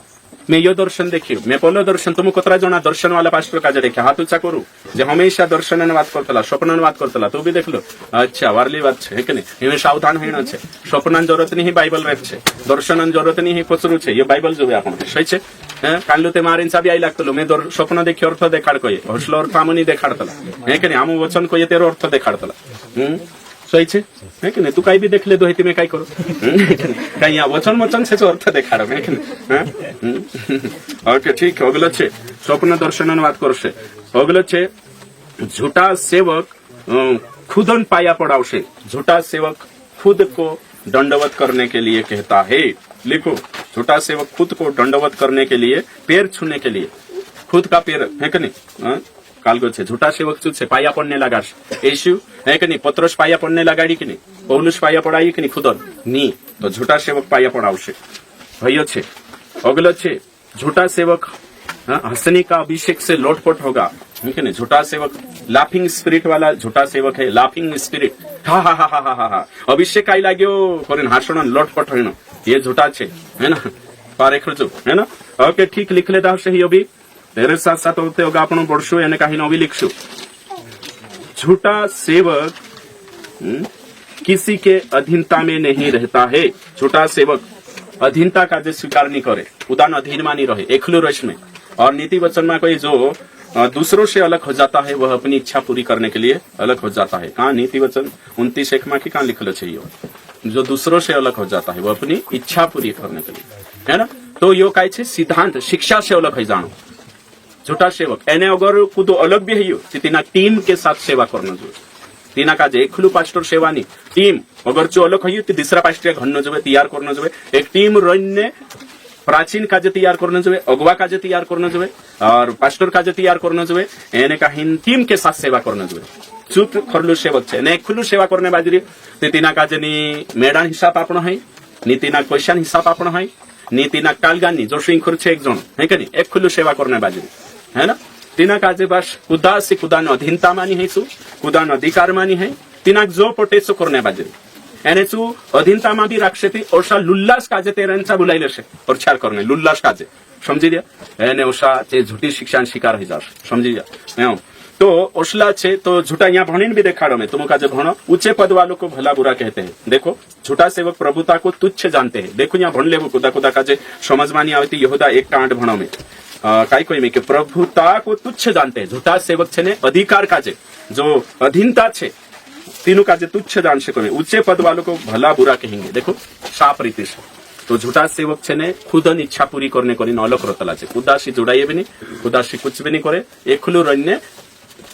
मैं यो दर्शन देखियो मैं पहलो दर्शन तुम कतरा जना दर्शन वाला पास्टर का देखे हाथ ऊंचा करू जे हमेशा दर्शन बात करतला स्वप्न बात करतला तू भी देख लो अच्छा वारली बात है कि नहीं एवं सावधान होना है स्वप्न जरूरत नहीं बाइबल रहे छे दर्शन जरूरत नहीं पचरू छे ये बाइबल जो आप सही छे कालू ते मारे सा भी आई लागतलो मैं स्वप्न देखी अर्थ देखाड़ कहे हसलो अर्थ आमनी देखाड़तला है कि नहीं आम वचन कहे तेरो अर्थ देखाड़तला सही छे है कि नहीं तू कहीं भी देख ले दो हेती में कई करो कहीं वचन वचन से अर्थ देखाड़ो है कि नहीं ओके ठीक अगलो छे स्वप्न दर्शन बात करशे अगलो छे झूठा सेवक खुदन पाया पड़ावशे झूठा सेवक खुद को दंडवत करने के लिए कहता है लिखो झूठा सेवक खुद को दंडवत करने के लिए पैर छूने के लिए खुद का पैर है कि नहीं कालगो छे झूठा सेवक શું છે પાયા પડને લગાડશે యేసు હે કે નહીં પત્રોસ પાયા પડને લગાડી કે નહીં પૌલુસ પાયા પડાઈ કે નહીં ખુદન ની તો झूठा सेवक पाया पड़ावशे ભાઈઓ છે અગલો છે झूठा सेवक हंसने का अभिषेक से लोटपोट होगा है कि नहीं झूठा सेवक लाफिंग स्पिरिट वाला झूठा सेवक है लाफिंग स्पिरिट हा हा हा हा हा हा अभिषेक आई लाग्यो કરીને હાસણ लोटपोट होइनो ये झूठा છે है ना પારેખજો है ना ओके ठीक लिख लेता हशे ही अभी तेरे साथ साथ होते होगा आपण बढ़शो यानी कहीं नवी लिखशो झूठा सेवक किसी के अधीनता में नहीं रहता है झूठा सेवक अधीनता का जो स्वीकार नहीं करे उदान अधीन में नहीं रहे एकलू रश में और नीति वचन में कोई जो दूसरों से अलग हो जाता है वह अपनी इच्छा पूरी करने के लिए अलग हो जाता है कहाँ नीति वचन 29 एक में की कहाँ लिखल चाहिए जो दूसरों से अलग हो जाता है वो अपनी इच्छा पूरी करने के लिए है ना तो यो काय छे सिद्धांत शिक्षा से अलग है जानो झूठा सेवक एने अगर कुदो अलग भी है तीना टीम के साथ सेवा करना जो तीना का एकलू पास्टर सेवा नहीं टीम अगर जो अलग है तो दूसरा पास्टर घन जो तैयार करना जो एक टीम रही प्राचीन काज तैयार करना जो अगवा काज तैयार करना जो और पास्टर काज तैयार करना जो एने का टीम के साथ सेवा करना जो चुप खरलू सेवक छे ने खुल्लू सेवा करने बाजरी तीना काजनी मेडान हिसाब आपण है नीतिना क्वेश्चन हिसाब आपण है नीतिना कालगानी जो श्रृंखुर छे एक जन है कि नहीं एक खुल्लू सेवा करने बाजरी है ना तीना काजे बस कुदा से कुदान अधीनता मानी है सु कुदान अधिकार मानी है तीना जो पटे सु करने बाजरी एने सु अधीनता मा भी राखशे ती ओशा लुल्लास काजे तेरंचा बुलाई लेशे और छार करने लुल्लास काजे समझी दिया एने ओशा ते झूठी शिक्षा शिकार हो जाश समझी दिया तो ओसला छे तो झूठा यहाँ भणीन भी देखाड़ो में तुम काजे भणो ऊंचे पद वालों को भला बुरा कहते हैं देखो झूठा सेवक प्रभुता को तुच्छ जानते हैं देखो यहाँ भण लेवो कुदा कुदा काजे समझ मानी आवती यहूदा 1:8 भणो में काई कोई में कि प्रभुता को तुच्छ जानते हैं झूठा सेवक छे ने अधिकार काजे जो अधीनता छे तीनों काजे तुच्छ जान से कोई ऊंचे पद वालों को भला बुरा कहेंगे देखो साफ रीति से तो झूठा सेवक छे ने खुदन इच्छा पूरी करने को अलग रतला छे उदासी जुड़ाइए भी नहीं उदासी कुछ भी नहीं करे एकलू रन्ने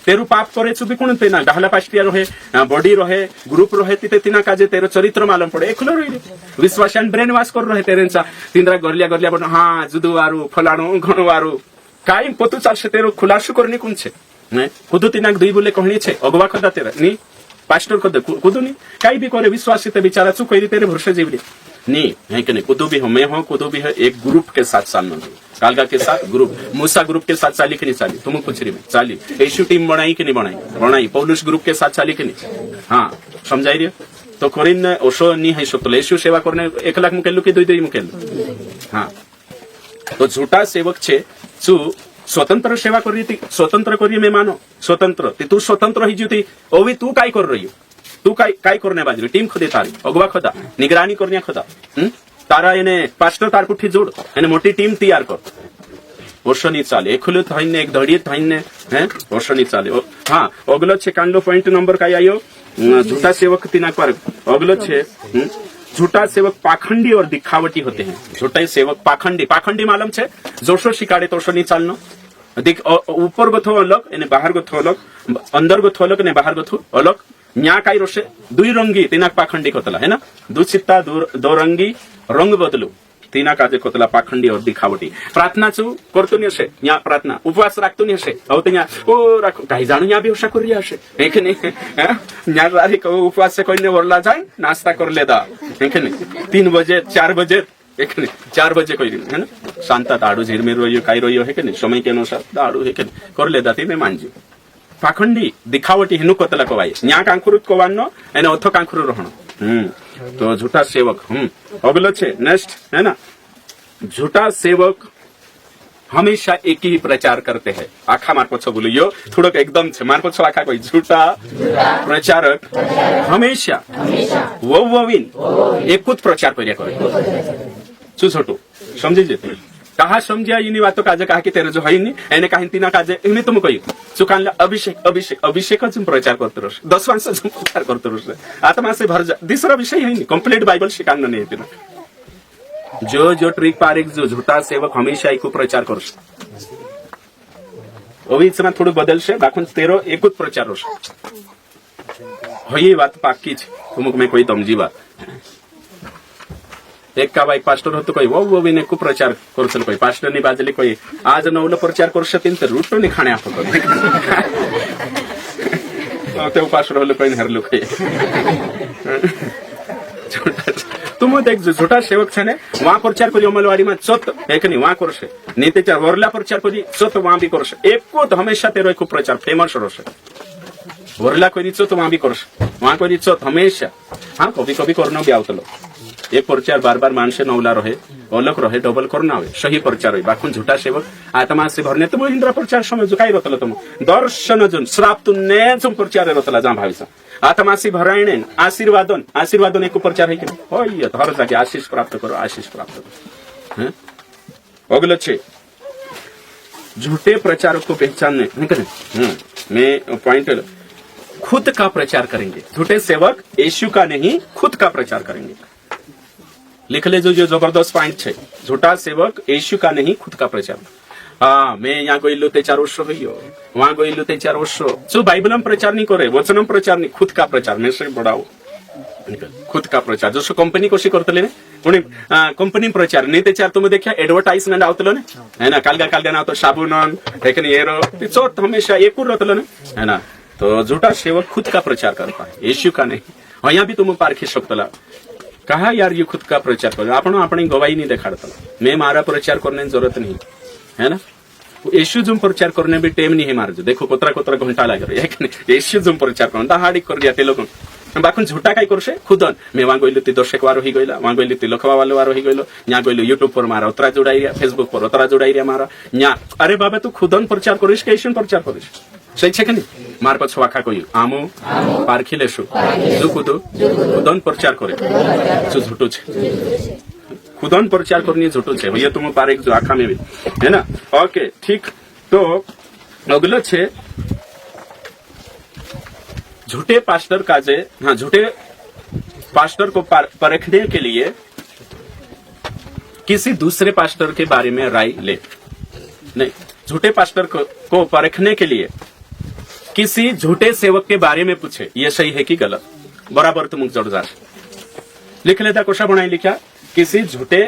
तेरु पाप करे चुबी कोण तेना डाहला पास्टिया रहे बॉडी रहे ग्रुप रहे तिते तिना काजे तेरो चरित्र मालूम पड़े एकलो रही विश्वासन ब्रेन वॉश कर रहे तेरेंचा तिंद्रा गरलिया गरलिया बन हां जुदु वारू फलाणो घणो वारू काई पतु चालसे तेरो खुलासो करने कोण छे ने खुदु तिना दुई बोले कहणी छे अगवा खदा तेरा नी पास्टर कद खुदु नी काई भी करे विश्वासित बेचारा चु कई तेरे भरोसे जीवली नी है कि नहीं कुदु भी हमें हो कुदु भी है एक ग्रुप के साथ चलना कालगा के साथ ग्रुप मूसा ग्रुप के साथ चाली कि नहीं चाली तुम कुछ रही में चाली यीशु टीम बनाई कि नहीं बनाई पौलुस ग्रुप के साथ चाली कि नहीं हाँ समझाई रही तो कोरिन ओशो नहीं है तो यीशु सेवा करने 1 लाख मुकेलू कि 2 मुकेलू हाँ तो झूठा सेवक छे चू स्वतंत्र सेवा कर रही थी स्वतंत्र करिए मैं मानो स्वतंत्र तू स्वतंत्र ही जीती ओवी तू काय कर रही तू काय करने बाजरी टीम खुदे तारी अगवा खुदा निगरानी करने खुदा तारा एने पास्टर तार पुठी जोड़ एने मोटी टीम तैयार कर वर्षो नहीं चाले खुले थाइने एक धड़िए थाइने हैं वर्षो नहीं चाले हाँ अगलो छे कांडो पॉइंट नंबर का आयो झूठा सेवक तीना पर अगलो छे झूठा सेवक पाखंडी और दिखावटी होते हैं झूठा सेवक पाखंडी मालूम छे जोशो शिकाड़े तोशो नहीं चालनो ऊपर गथो अलग एने बाहर गथो अलग अंदर गथो अलग ने बाहर गथो अलग न्या काई रोशे दुई रंगी तीना पाखंडी कोतला है ना दुचित्ता दो रंगी रंग बदलू तीना काजे कोतला पाखंडी और दिखावटी प्रार्थना चु करतो नहीं हशे न्या प्रार्थना उपवास राखतो नहीं हशे अब तो न्या ओ राखो काई जाणु न्या भी होशा करिया हशे है कि नहीं न्या रारी को उपवास से कोई ने वरला जाए नाश्ता कर लेदा है कि नहीं 3 बजे 4 बजे एक नहीं 4 बजे कोई है ना शांता दाड़ू झिरमिर रोयो काई रोयो है कि नहीं समय के अनुसार दाड़ू है कि कर लेदा ती मैं मानजी पाखंडी दिखावटी हिनु कोतला कोवाई न्या कांकुरुत कोवानो एने ओथो कांकुरु रहणो तो झूठा सेवक अगलो छे नेक्स्ट है ना झूठा सेवक हमेशा एक ही प्रचार करते हैं। आखा मार पछो बोलियो थोड़क एकदम छे मार पछो आखा कोई झूठा प्रचारक हमेशा वोविन एकूत प्रचार कर्या करे छु छोटू समझी जेते कहा समझिया इनी बातो काजे कहा कि तेरे जो है नी एने कहा तीना काजे इनी तुम कही चुकानला अभिषेक अभिषेक अभिषेकच प्रचार करते रस 10 वर्ष प्रचार करते रस आत्मा से भर जा दूसरा विषय है नी कंप्लीट बाइबल शिकांग नहीं है जो जो ट्रिक पारिक जो झूठा सेवक हमेशा एक प्रचार करो अभी थोड़ू बदल से बाखुन तेरो एक प्रचार हो ये बात पाक्की तुमक मैं कोई तमजी बात एक का बाईक पास्टर होतो कोई वो भी को प्रचार करसल कोई पास्टर नी बाजली कोई आज नवल प्रचार करू शकतीन तर रुटो नी खाणे आपण ते पास्टर होलो कोई हरलो कोई तुम देख छोटा सेवक छे ने वहां प्रचार करी अमलवाड़ी में चोत एक नहीं वहां करशे नीते चार वरला प्रचार करी चोत वहां भी करशे एको तो हमेशा तेरो एक प्रचार फेमस रोशे वरला करी चोत वहां भी करशे वहां करी चोत हमेशा हां कभी कभी करनो भी आवतलो एक प्रचार बार बार मानसे नवला रहे अलग रहे डबल करना हुए सही प्रचार हुई बाखुन झूठा सेवक आत्मा से भरने तुम इंद्र प्रचार समय जो काही रतल तुम दर्शन जुन श्राप तुन्ने जुन प्रचार रतला जा भाविसा आत्मा से भरायणे आशीर्वादन आशीर्वादन एक प्रचार है कि होय हर जागे आशीष प्राप्त करो हैं अगला छे झूठे प्रचारक को पहचानने नहीं करें मैं पॉइंट खुद का प्रचार करेंगे झूठे सेवक यीशु का नहीं खुद का प्रचार करेंगे लिख ले जो जबरदस्त पॉइंट है झूठा सेवक यीशु का नहीं खुद का प्रचार हाँ मैं यहाँ गई ते 4 वर्ष हो वहां गई ते 4 वर्ष जो बाइबलम प्रचार नहीं करे वचनम प्रचार नहीं खुद का प्रचार में से बढ़ाओ खुद का प्रचार जसं कंपनी कशी करतले कोणी कंपनी प्रचार नहीं ते 4 तुम्हें देखा एडवर्टाइजमेंट आवतलो ने है ना कालगा ना तो साबुन लेकिन येरो चोत हमेशा एक रहतलो ने है ना तो झूठा सेवक खुद का प्रचार करता है यीशु का नहीं और यहाँ भी तुम पारखी सकतला कहा यार ये खुद का प्रचार कर आपण अपनी गवाही नहीं दिखाता मैं मारा प्रचार करने की जरूरत नहीं है ना यीशु जुम प्रचार करने भी टाइम नहीं है मार जो देखो कोतरा घंटा लगे यीशु जुम प्रचार करता हाड़ी कर दिया ते लोग बाखुन झूठा काय करसे खुदन मैं वहां गइलो ती दर्शक वारो ही गइला वहां गइलो ती लखवा वालो वारो ही गइलो न्या गइलो यूट्यूब पर मारा उतरा जोड़ाई फेसबुक पर उतरा जोड़ाई मारा न्या अरे बाबा तू खुदन प्रचार करिस के यीशु प्रचार करिस सही छे कि मार पछो आखा कोई आमो पारखिलेसु जो खुदन प्रचार करे जो झूठो छे खुदन प्रचार करनी झूठो छे भैया तुम पारे जो आखा में भी है ना ओके ठीक तो अगला छे झूठे पास्टर काजे हाँ झूठे पास्टर को परखने के लिए किसी दूसरे पास्टर के बारे में राय ले नहीं झूठे पास्टर को परखने के लिए किसी झूठे सेवक के बारे में पूछे ये सही है कि गलत बराबर तुम जोड़दार लिख लेता कोशा बनाई लिखा किसी झूठे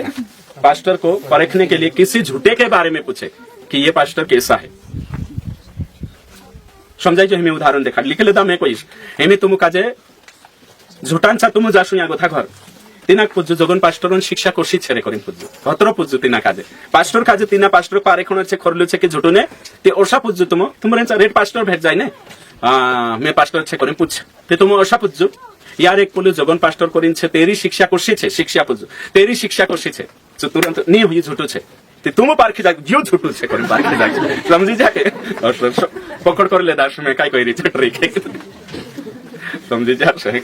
पास्टर को परखने के लिए किसी झूठे के बारे में पूछे कि ये पास्टर कैसा है समझाई जो हमें उदाहरण देखा लिख लेता मैं कोई हेमी तुम काजे झूठांचा तुम जासु या गोथा घर तिना पूजू जगन पास्टर शिक्षा कोशी छेरे करीन पूजू भद्र पूजू तिना काजे पास्टर काजे तिना पास्टर पारे खण छे खरलु छे कि झूठो ने ते ओसा पूजू तुम तुमरे रेड पास्टर भेट जाय ने मैं पास्टर छे करीन पूछ ते तुम ओसा पूजू यार एक पोलू जगन पास्टर करीन छे तेरी शिक्षा कोशी छे शिक्षा पूजू तेरी शिक्षा कोशी छे जो तुरंत नहीं हुई झूठो छे ते तुम पारखी जा जो झूठो छे करीन पारखी जा समझी जाके और पकड़ कर ले दास में काय कहि री छे ट्रिक समझी जा सही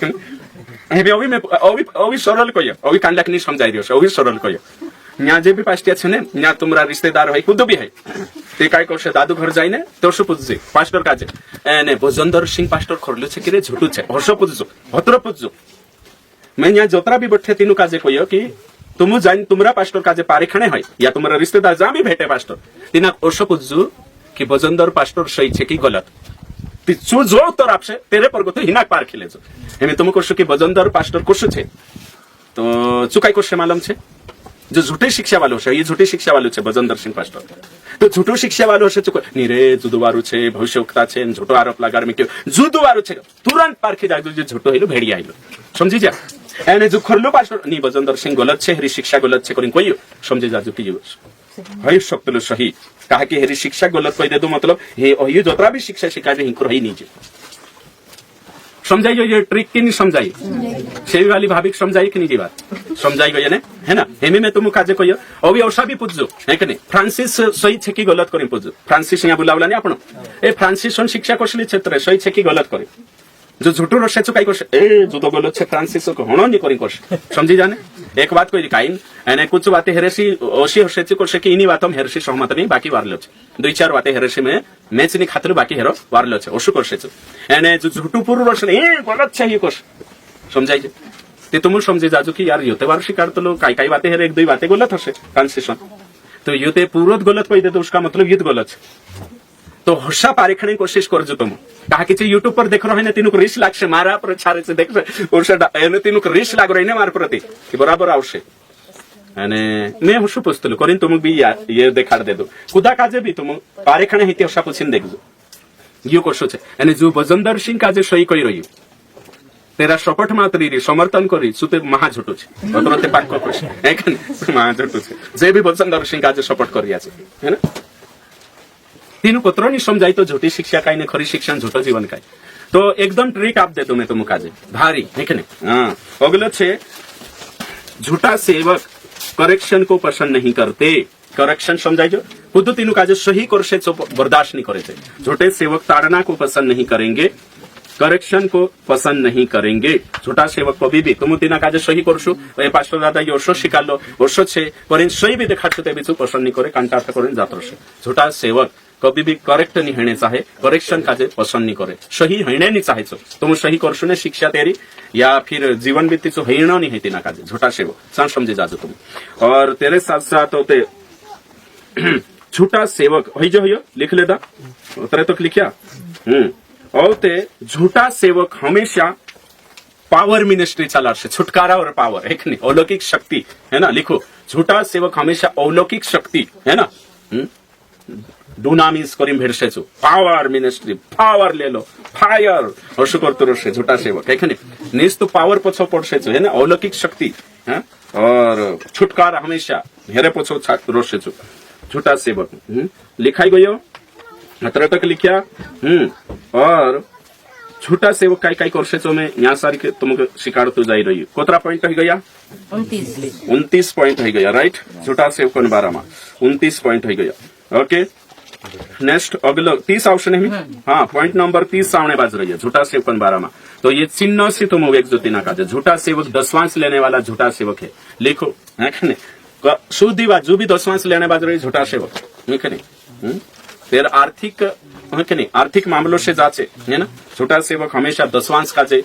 अभी सरल कहियो अभी कांडाक नहीं समझाई दियो अभी सरल कहियो न्या जे भी पास्टिया छे ने न्या तुमरा रिश्तेदार है खुद भी है ते काय करसे दादू घर जाय ने तोरसो पूजजे पास्टर काजे एने भजनदर सिंह पास्टर खरलु छे कि रे झूठू छे हर्ष पूजजो भद्र पूजजो मैं न्या जोतरा भी बैठे तीनू काजे कहियो कि तुम जाइन तुमरा पास्टर काजे पारेखणे है या तुमरा रिश्तेदार जा भी भेटे पास्टर तिना हर्ष पूजजो कि भजनदर पास्टर सही छे कि गलत जो जो उत्तर आपसे तेरे पर तो हिनाक पार खिले जो हमें तुम कोशो कि वजनदार पास्टर कोशो छे तो चुकाई कोशे मालूम छे जो झूठे शिक्षा वालों छे ये झूठी शिक्षा वालों छे वजनदार सिंह पास्टर तो झूठो शिक्षा वालों छे चुको नीरे जुदुवारू छे भविष्यवक्ता छे झूठो आरोप लगार में क्यों जुदुवारू छे तुरंत पार खि जाजो जे झूठो हेलो भेड़िया हेलो समझी जा एने जो खरलो पास्टर नी वजनदार सिंह गलत छे हरी शिक्षा गलत छे करिन कोई समझी जाजो कि है सकतलो सही कहा कि हेरी शिक्षा गलत कह दे दो मतलब ये जोतरा भी शिक्षा सिखा दे हिंकुर ही नहीं समझाइए ये ट्रिक की नहीं समझाई सेवी वाली भाभी समझाई कि नहीं बात समझाई गई ने है ना हेमी में तुम काजे कहियो अभी औषा भी पूजो है कि नहीं फ्रांसिस सही छे की गलत करी पूजो फ्रांसिस यहाँ बुलावला नहीं आपण ए फ्रांसिस शिक्षा कौशली क्षेत्र सही छे की गलत करे जो झूठो रसे चो काई करसे ए जो तो गलत छे फ्रांसिस को होनो नहीं करी करसे समझी जाने एक बात कोई काइन एने कुछ बातें हेरेसी ओशी हसेची करसे कि इनी बातम हेरेसी सहमत नहीं बाकी वारलो छे दुई चार बातें हेरेसी में मैच नहीं खातिर बाकी हेरो वारलो छे ओशु करसे छे एने जो झूठो पूर्व रस ए गलत छे ये करसे समझाई जे ते तुम समझी जाजो कि यार योते वार शिकार तो लोग काई बातें हेरे एक दुई बातें गलत हसे ट्रांसलेशन तो योते पूर्व गलत कही दे तो उसका मतलब ये गलत छे तो हर्षा पारेखने की कोशिश करजो तुम कहा कि यूट्यूब पर देख रहे हैं तीनों को रिस लागसे मारा पर छारे से देख रहे तीनों को रिस लाग रही है मार प्रति कि बराबर आवश्य मैं हर्षु पुस्तल करीन तुम भी ये देखा दे दो खुदा काजे भी तुम पारेखने हिते हर्षा पूछीन देखजो यो करशो छे जो वजनदार सिंह काजे सही कही रही तेरा शपथ मात्री समर्थन करी सुते महा झूठो छे अतरते पाक करश एखन महा झूठो छे जे भी वजनदार सिंह काजे शपथ करिया छे है ना तीनों कोतरो नहीं समझाई तो झूठी शिक्षा काई ने खरी शिक्षण झूठो जीवन काई तो एकदम ट्रिक आप दे दो मैं तुम काजे भारी है कि नहीं हाँ अगलो छे झूठा सेवक करेक्शन को पसंद नहीं करते करेक्शन समझाइजो खुद तीनों काजे सही करसे तो बर्दाश्त नहीं करे झूठे सेवक ताड़ना को पसंद नहीं करेंगे करेक्शन को पसंद नहीं करेंगे झूठा सेवक कभी भी तुम तीना काजे सही करशो ए पास्टर दादा ये ओशो शिकारलो ओशो छे पर सही भी देखाड़ो ते बीचू पसंद नहीं करे कांटा करे जातो छे झूठा सेवक कभी भी करेक्ट नहीं होने चाहे करेक्शन काजे पसंद नहीं करे सही होने नहीं चाहे तुम सही करशो ने शिक्षा तेरी या फिर जीवन बीती चो हेणो नहीं है ना काजे झूठा सेवक सान समझे जाजो तुम और तेरे साथ साथ होते झूठा सेवक हो जो लिख लेदा उतरे तो लिखिया और ते झूठा सेवक हमेशा पावर मिनिस्ट्री चला छुटकारा और पावर एक नहीं अलौकिक शक्ति है ना लिखो झूठा सेवक हमेशा अलौकिक शक्ति है ना डुनामिस करीम भेड़से पावर मिनिस्ट्री पावर ले लो फायर हर्षु करते रोसे झूठा सेवक है निज तो पावर पछो पड़से है ना अलौकिक शक्ति है और छुटकारा हमेशा हेरे पछो रोसे झूठा सेवक लिखाई गयो अत्र तक लिखिया और झूठा सेवक काई काई करसे मैं यहाँ सारी के तुमको शिकार तो जाई रही कोतरा पॉइंट हो गया 29 पॉइंट हो गया राइट झूठा सेवक बारे में 29 पॉइंट हो गया ओके नेक्स्ट अगलो 30 ऑप्शन है हाँ पॉइंट नंबर 30 सामने बाज रही है झूठा सेवक बारे में तो ये चिन्ह से तुम एक ज्योति ना काजे झूठा सेवक दशवांश लेने वाला झूठा सेवक है लिखो है शुद्ध बात जो भी दशवांश लेने बाज रही झूठा सेवक है नहीं फिर आर्थिक है नहीं आर्थिक मामलों से जाचे है ना झूठा सेवक हमेशा दशवांश काजे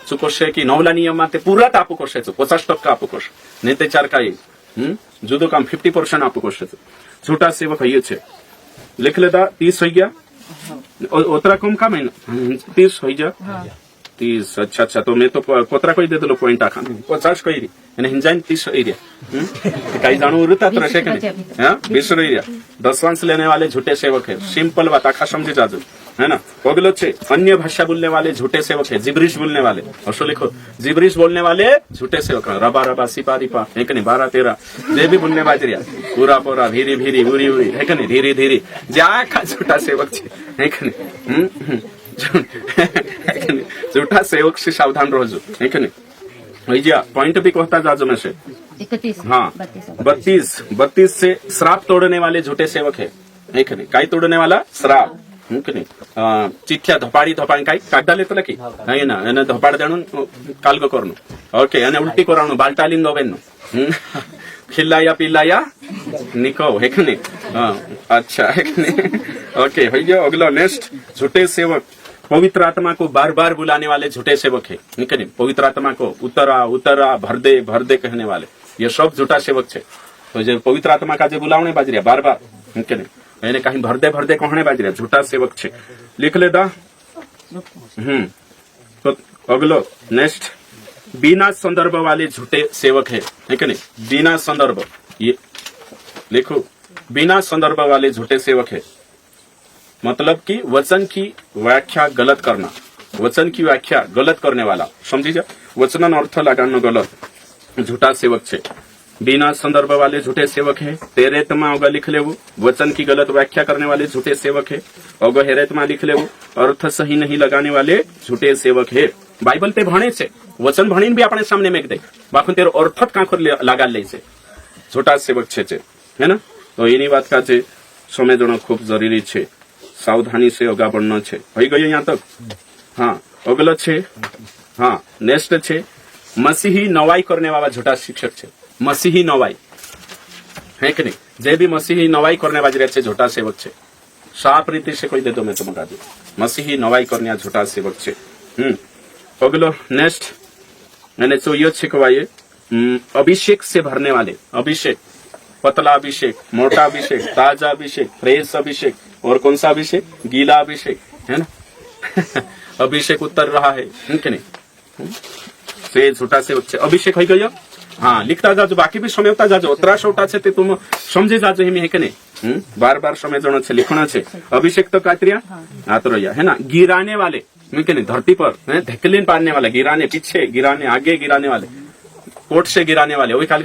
चुकोशे की नवला नियम में पूरा आपू करशे 50% आपू करशे नहीं ते चार काई जुदो काम 50% आपू करशे झूठा सेवक है छे लिख लेता 30 हो गया उतरा कम का महीना 30 हो जा 30 अच्छा तो मैं तो कोतरा कोई दे दो पॉइंट आखा 50 कोई री અને હિંજાઈન 30 एरिया कई जाणू उड़ता तो रहे हाँ 20 एरिया दशवांश लेने वाले झूठे सेवक है सिंपल बात आखा समझे जाजो है ना अगलो छे अन्य भाषा बोलने वाले झूठे सेवक है जिब्रिश बोलने वाले और लिखो जिब्रिश बोलने वाले झूठे सेवक रबा रबा सिपा रिपा है कि नहीं 12-13 जे भी बोलने बाजरिया पूरा पूरा भीरी भीरी उरी उरी है कि नहीं धीरे धीरे जे आखा झूठा सेवक है कि नहीं झूठा सेवक से सावधान रहो है कि नहीं भैया पॉइंट भी कहता जाजो में से 31 हाँ 32 से श्राप तोड़ने वाले झूठे सेवक है कि नहीं काई तोड़ने वाला श्राप कि नहीं चिठ्ठिया धपाड़ी धपाड़ी काई काढा लेतला की है ना एने धपाड़ देणु कालगो करनु ओके एने उल्टी कराणु बाल्टालिन दोवेनु खिल्लाया पिल्लाया निको है कि नहीं अच्छा है कि नहीं ओके भैया अगला नेक्स्ट झूठे सेवक पवित्र आत्मा को बार बार बुलाने वाले झूठे सेवक है नहीं पवित्र आत्मा को उतरा उतरा भर दे कहने वाले ये सब झूठा सेवक है तो जो पवित्र आत्मा का जो बुलावने बाजरिया बार बार नहीं कहीं भर दे कहने बाजरिया झूठा सेवक है लिख लेदा तो अगलो नेक्स्ट बिना संदर्भ वाले झूठे सेवक है कि नहीं बिना संदर्भ ये लिखो बिना संदर्भ वाले झूठे सेवक है मतलब कि वचन की व्याख्या गलत करना वचन की व्याख्या गलत करने वाला समझिए वचन अर्थ लगाना गलत झूठा सेवक छे बिना संदर्भ वाले झूठे सेवक है तेरेतमा अग लिख लेवो वचन की गलत व्याख्या करने वाले झूठे सेवक है अग हेरेतमा लिख लेवो अर्थ सही नहीं लगाने वाले झूठे सेवक है बाइबल ते भणे छे वचन भणीने बी આપણે સામે મેક દે બાકું તેરો અર્થ જ કાંખર લાગા લે છે छोटा सेवक છે है ना तो એની વાત કા છે સમજણો ખૂબ જરૂરી છે સાવધાની से અગા બનનો છે થઈ ગયો અહીંયા તક हाँ अगलो છે हाँ नेक्स्ट છે मसीही नवाई करने वाला झूठा शिक्षक છે मसीही नवाई है कि नहीं जे भी मसीही नवाई करने वाले છે झूठा सेवक છે साफ रीति से कोई दे दो मैं तुम्हारा दे मसीही नवाई करने झूठा सेवक છે अगलो नेक्स्ट मैंने तो ये छिकवाइए अभिषेक से भरने वाले अभिषेक पतला अभिषेक मोटा अभिषेक ताजा अभिषेक फ्रेश अभिषेक और कौन सा अभिषेक गीला अभिषेक है ना अभिषेक उतर रहा है कि नहीं से झूठा से अभिषेक हो गया हाँ लिखता जाजो बाकी भी समझता जाजो उतरा छोटा है तुम समझे जाजो हिम है कि नहीं बार बार समझना है लिखना है अभिषेक तो कातरिया आतरिया है ना गिराने वाले कि नहीं धरती पर धकेलिन पारने वाले गिराने पीछे गिराने आगे गिराने वाले कोट से गिराने वाले वही खाल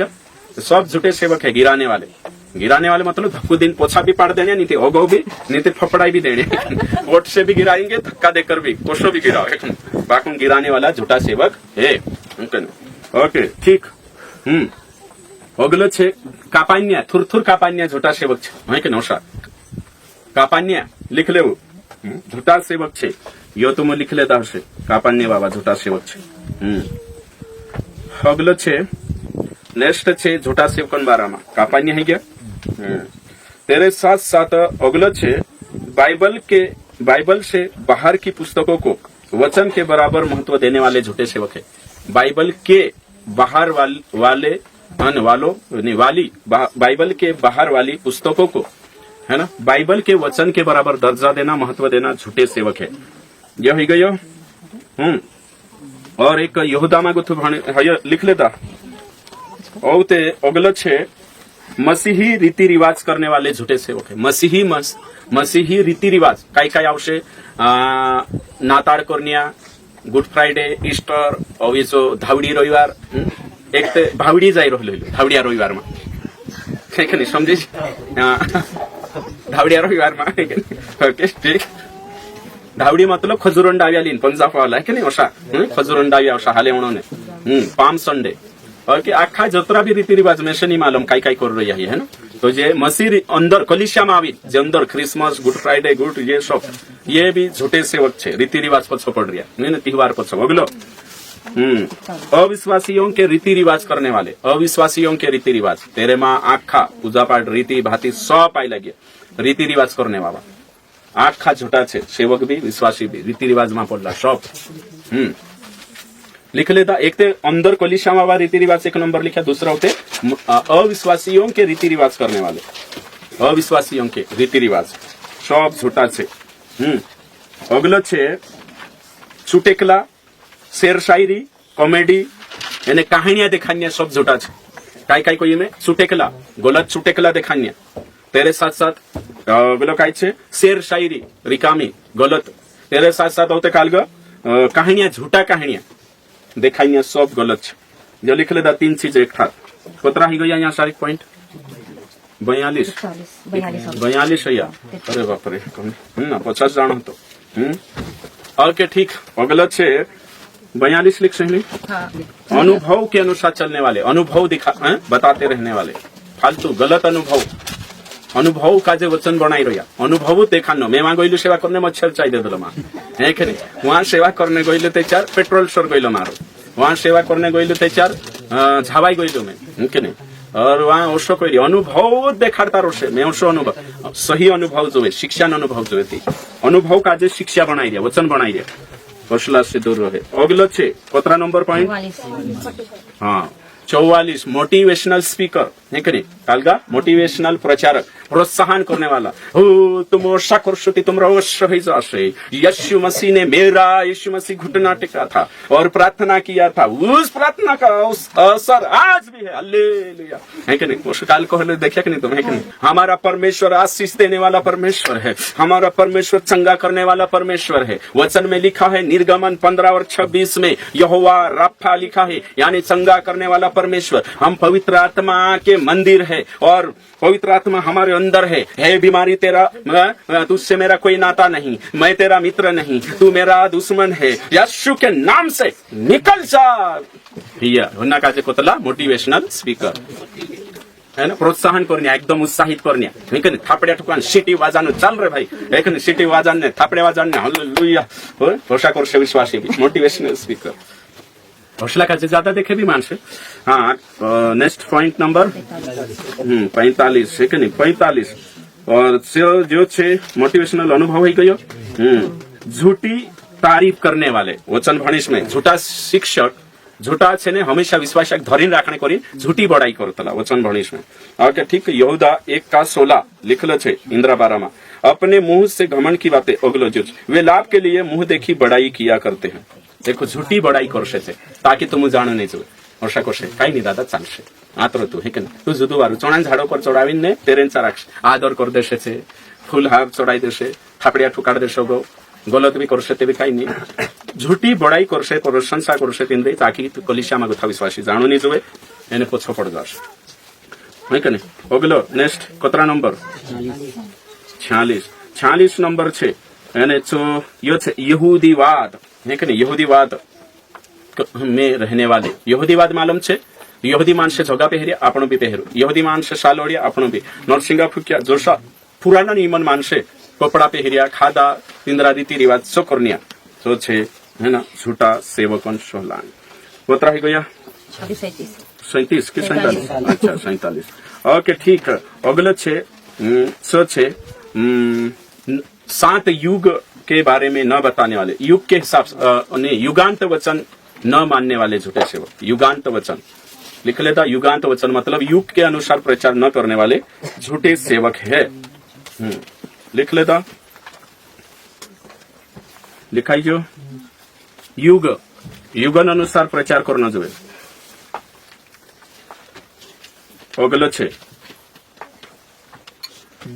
सब झूठे सेवक है गिराने वाले मतलब धक्कू दिन पोछा भी पाड़ देने नहीं थे ओगो भी नहीं थे फपड़ाई भी देने कोट से भी गिराएंगे धक्का देकर भी कोशो भी गिराओ बाकी गिराने वाला झूठा सेवक है ओके ठीक अगलो छे कापान्या थुरथुर कापान्या झूठा सेवक छे है कि नौशा कापान्या लिख ले झूठा सेवक छे यो तुम लिख लेता हशे कापान्या बाबा झूठा सेवक छे अगलो छे नेक्स्ट छे झूठा सेवकन बारामा कापान्या है क्या तेरे साथ साथ अगलो छे बाइबल से बाहर की पुस्तकों को वचन के बराबर महत्व देने वाले झूठे सेवक है बाइबल के बाहर वाले बाइबल के बाहर वाली पुस्तकों को है ना बाइबल के वचन के बराबर दर्जा देना महत्व देना झूठे सेवक है यह ही गयो और एक यहूदा मागुथु लिख लेता और ते अगलो छे मसीही रीति रिवाज करने वाले झूठे सेवक है मसीही रीति रिवाज काय आवशे नाताळ करनिया गुड फ्राइडे ईस्टर और जो धावड़ी रविवार एक तो भावड़ी जाई रहो धावड़िया रविवार में नहीं समझे धावड़िया रविवार में ओके ठीक धावड़ी मतलब खजुरन डाव्या लीन पंजाब वाला है कि नहीं ओशा खजुरन डाव्या ओशा हाले उन्होंने पाम संडे और कि आखा जतरा भी रीति रिवाज में से नहीं मालूम काय काय कर रही है ना तो जे मसीह अंदर कलिसिया में आवी जे अंदर क्रिसमस गुड फ्राइडे गुड ये सब ये भी झूठे सेवक छे रीति रिवाज पछो पड़ रहा नहीं त्योहार पछो अगलो अविश्वासियों के रीति रिवाज करने वाले अविश्वासियों के रीति रिवाज तेरे माँ आखा पूजा पाठ रीति भांति सब पाई लगे रीति रिवाज करने वाला आखा झूठा छे सेवक भी विश्वासी भी रीति रिवाज में पड़ला सब लिख लेता एक ते अंदर कलिसिया वाला रीति रिवाज एक नंबर लिखा दूसरा होते अविश्वासियों के रीति रिवाज करने वाले अविश्वासियों के रीति रिवाज सब झूठा छे अगलो छे चुटेकला शेर शायरी कॉमेडी यानी कहानियां दिखानिया सब झूठा छे काय कोई में चुटेकला गलत चुटेकला दिखानिया तेरे साथ साथ अगलो काय छे शेर शायरी रिकामी गलत तेरे साथ साथ होते कालग कहानियां झूठा कहानियां दिखाइए सब गलत है जो लिख लेता 3 चीज एक था कोतरा ही गया यहाँ सारे पॉइंट 42 है अरे बाप रे ना 50 जानो तो ओके ठीक अगला छे 42 लिख सही अनुभव के अनुसार चलने वाले अनुभव बताते रहने वाले फालतू गलत अनुभव का जो वचन बनाई रहा अनुभव देखानो मैं वहां गईलू सेवा करने मच्छर चाहिए दिल मां है कि नहीं वहां सेवा करने गईलू ते 4 पेट्रोल स्टोर गईलो मारो वहां सेवा करने गईलू ते 4 झावाई गईलू मैं कि नहीं और वहां ओशो कोई अनुभव देखाड़ता रोशे मैं ओशो अनुभव सही अनुभव जो है शिक्षा अनुभव जो है अनुभव का जो शिक्षा बनाई दिया वचन बनाई दिया कौशला से दूर रहे अगलो छे कोतरा नंबर पॉइंट हाँ 44 मोटिवेशनल स्पीकर है कि नहीं कालगा मोटिवेशनल प्रचारक प्रोत्साहन करने वाला तुम ऐसा कर सकते तुम अवश्य ही जाशे यीशु मसीह ने मेरा यीशु मसीह घुटना टेका था और प्रार्थना किया था उस प्रार्थना का असर आज भी है हालेलुया है कि नहीं उस काल को देखा कि नहीं तुम है कि नहीं हमारा परमेश्वर आशीष देने वाला परमेश्वर है हमारा परमेश्वर चंगा करने वाला परमेश्वर है वचन में लिखा है निर्गमन 15 और 26 में यहोवा राफा लिखा है यानी चंगा करने वाला परमेश्वर हम पवित्र आत्मा के मंदिर है और पवित्र आत्मा हमारे अंदर है बीमारी तेरा, तुझसे मेरा कोई नाता नहीं, मैं तेरा मित्र नहीं, तू मेरा दुश्मन है, यीशु के नाम से निकल जा। होना का कोतला मोटिवेशनल स्पीकर है ना, प्रोत्साहन करण्या, एकदम उत्साहित करण्या, हे कने थापड्या ठुकान शिटी वाजानो चाल रे भाई, हे कने शिटी वाजाने थापड्या वाजाने हालेलुया हो भरोसा करशे विश्वासी भी मोटिवेशनल स्पीकर हौसला का ज्यादा देखे भी मानसे। हाँ, नेक्स्ट पॉइंट नंबर 45 है कने 45 और जो छे मोटिवेशनल अनुभव ही गयो। झूठी तारीफ करने वाले वचन भणीश में झूठा शिक्षक झूठा छे ने हमेशा विश्वासक धरीन राखणे करी झूठी बड़ाई करतला वचन भणीश में। ओके ठीक, यहूदा 1:16 लिखल छे इंदिरा 12 में, अपने मुंह से घमंड की बातें अगलो जुज, वे लाभ के लिए मुंह देखी बड़ाई किया करते हैं। देखो झूठी बड़ाई करशे छे ताकि तुम जाणो नहीं जुए वर्षा करशे काही नहीं दादा चालशे आतरो तू हे तू जुदू वारू चोणा झाड़ो पर चढ़ावीने तेरेंचा राखश आदर कर देशे छे, फूल हार चढ़ाई देशे, थापड़िया ठुकाड़ देशो गो गलत भी करशे तेवी काही नहीं, झूठी बड़ाई करशे प्रशंसा करशे तिंदे ताकि तू कलिसियामा गोथा विश्वासी जाणो नहीं जुए एने पोछो पड़ जाशे है कने। अगलो नेक्स्ट कतरा नंबर 46 नंबर छे एने तो यो छे यहूदीवाद है कने। यहूदीवाद में रहने वाले, यहूदीवाद मालूम छे, यहूदी मानसे झोगा पहेरिया आपणो भी पहेरो, यहूदी मानसे शाल ओढ़िया आपणो भी, नरसिंगा फूक्या जोशा पुराना नियमन मानसे कपड़ा पहेरिया खादा पिंदरा रीति रिवाज सो करनिया तो छे है ना झूठा सेवकन सोहलान। कोतरा ही गया 37 के 47 अच्छा 47 ओके ठीक है। अगले छे सो छे 7 युग के बारे में न बताने वाले, युग के हिसाब से युगांत वचन न मानने वाले झूठे सेवक। युगांत वचन लिख लेता, युगांत वचन मतलब युग के अनुसार प्रचार न करने वाले झूठे सेवक है। लिख लेता, लिखाई जो युगन अनुसार प्रचार करना जो अगलो छे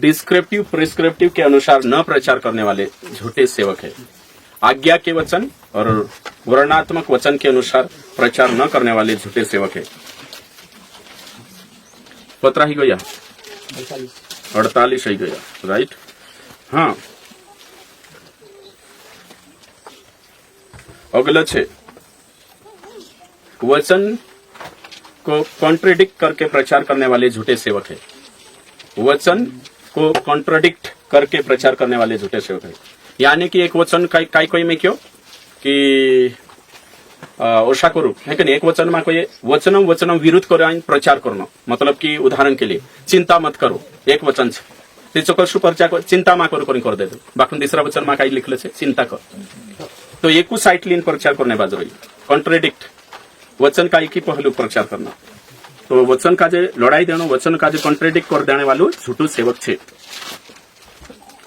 डिस्क्रिप्टिव प्रिस्क्रिप्टिव के अनुसार न प्रचार करने वाले झूठे सेवक है। आज्ञा के वचन और वर्णात्मक वचन के अनुसार प्रचार न करने वाले झूठे सेवक है। पत्रा ही गया 48 ही गया राइट। हाँ, अगला छे वचन को कॉन्ट्रडिक्ट करके प्रचार करने वाले झूठे सेवक है। वचन को कॉन्ट्रडिक्ट करके प्रचार करने वाले झूठे सेवक है। यानी कि एक वचन कोई में क्यों कि ओशा करू है कि एक वचन में कोई वचनम विरुद्ध कर प्रचार करना, मतलब कि उदाहरण के लिए चिंता मत करो एक वचन छे त्याचो कशुं प्रचार चिंता मा करू कर दे दो, बाकी दूसरा वचन में कई लिखले छे चिंता कर, तो एकू साइट लीन प्रचार करने बाजू रही कॉन्ट्रडिक्ट वचन का एक ही पहलू प्रचार करना, तो वचन का जे लड़ाई देनो वचन का जे कॉन्ट्रडिक्ट कर देने वालू झूठू सेवक छे।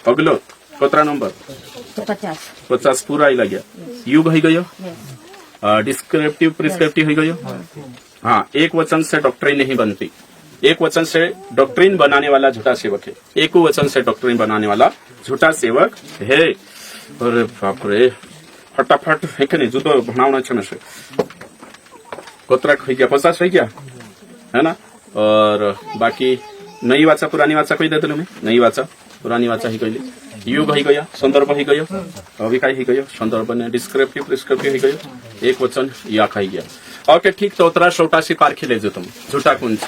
अगलो कतरा नंबर 50 पूरा ही लग गया। युग ही गयो, डिस्क्रिप्टिव प्रिस्क्रिप्टिव ही गयो। हाँ, एक वचन से डॉक्ट्रिन नहीं बनती, एक वचन से डॉक्ट्रिन बनाने वाला झूठा सेवक है, एक वचन से डॉक्ट्रिन बनाने वाला झूठा सेवक है। अरे बाप रे, फटाफट है कि नहीं जुदो भणावना छे नशे कोतरा हो गया 50 हो गया है ना। और बाकी नई वाचा पुरानी वाचा कोई दे मैं नई वाचा पुरानी वाचा ही कहली। युग ही गया, संदर्भ ही गयो, अभिकाय ही गयो, संदर्भ ने डिस्क्रिप्टिव प्रिस्क्रिप्टिव ही गयो, एक वचन या खाई गया। ओके ठीक, तो उतरा 87 पारखी ले जो तुम झूठा कुंज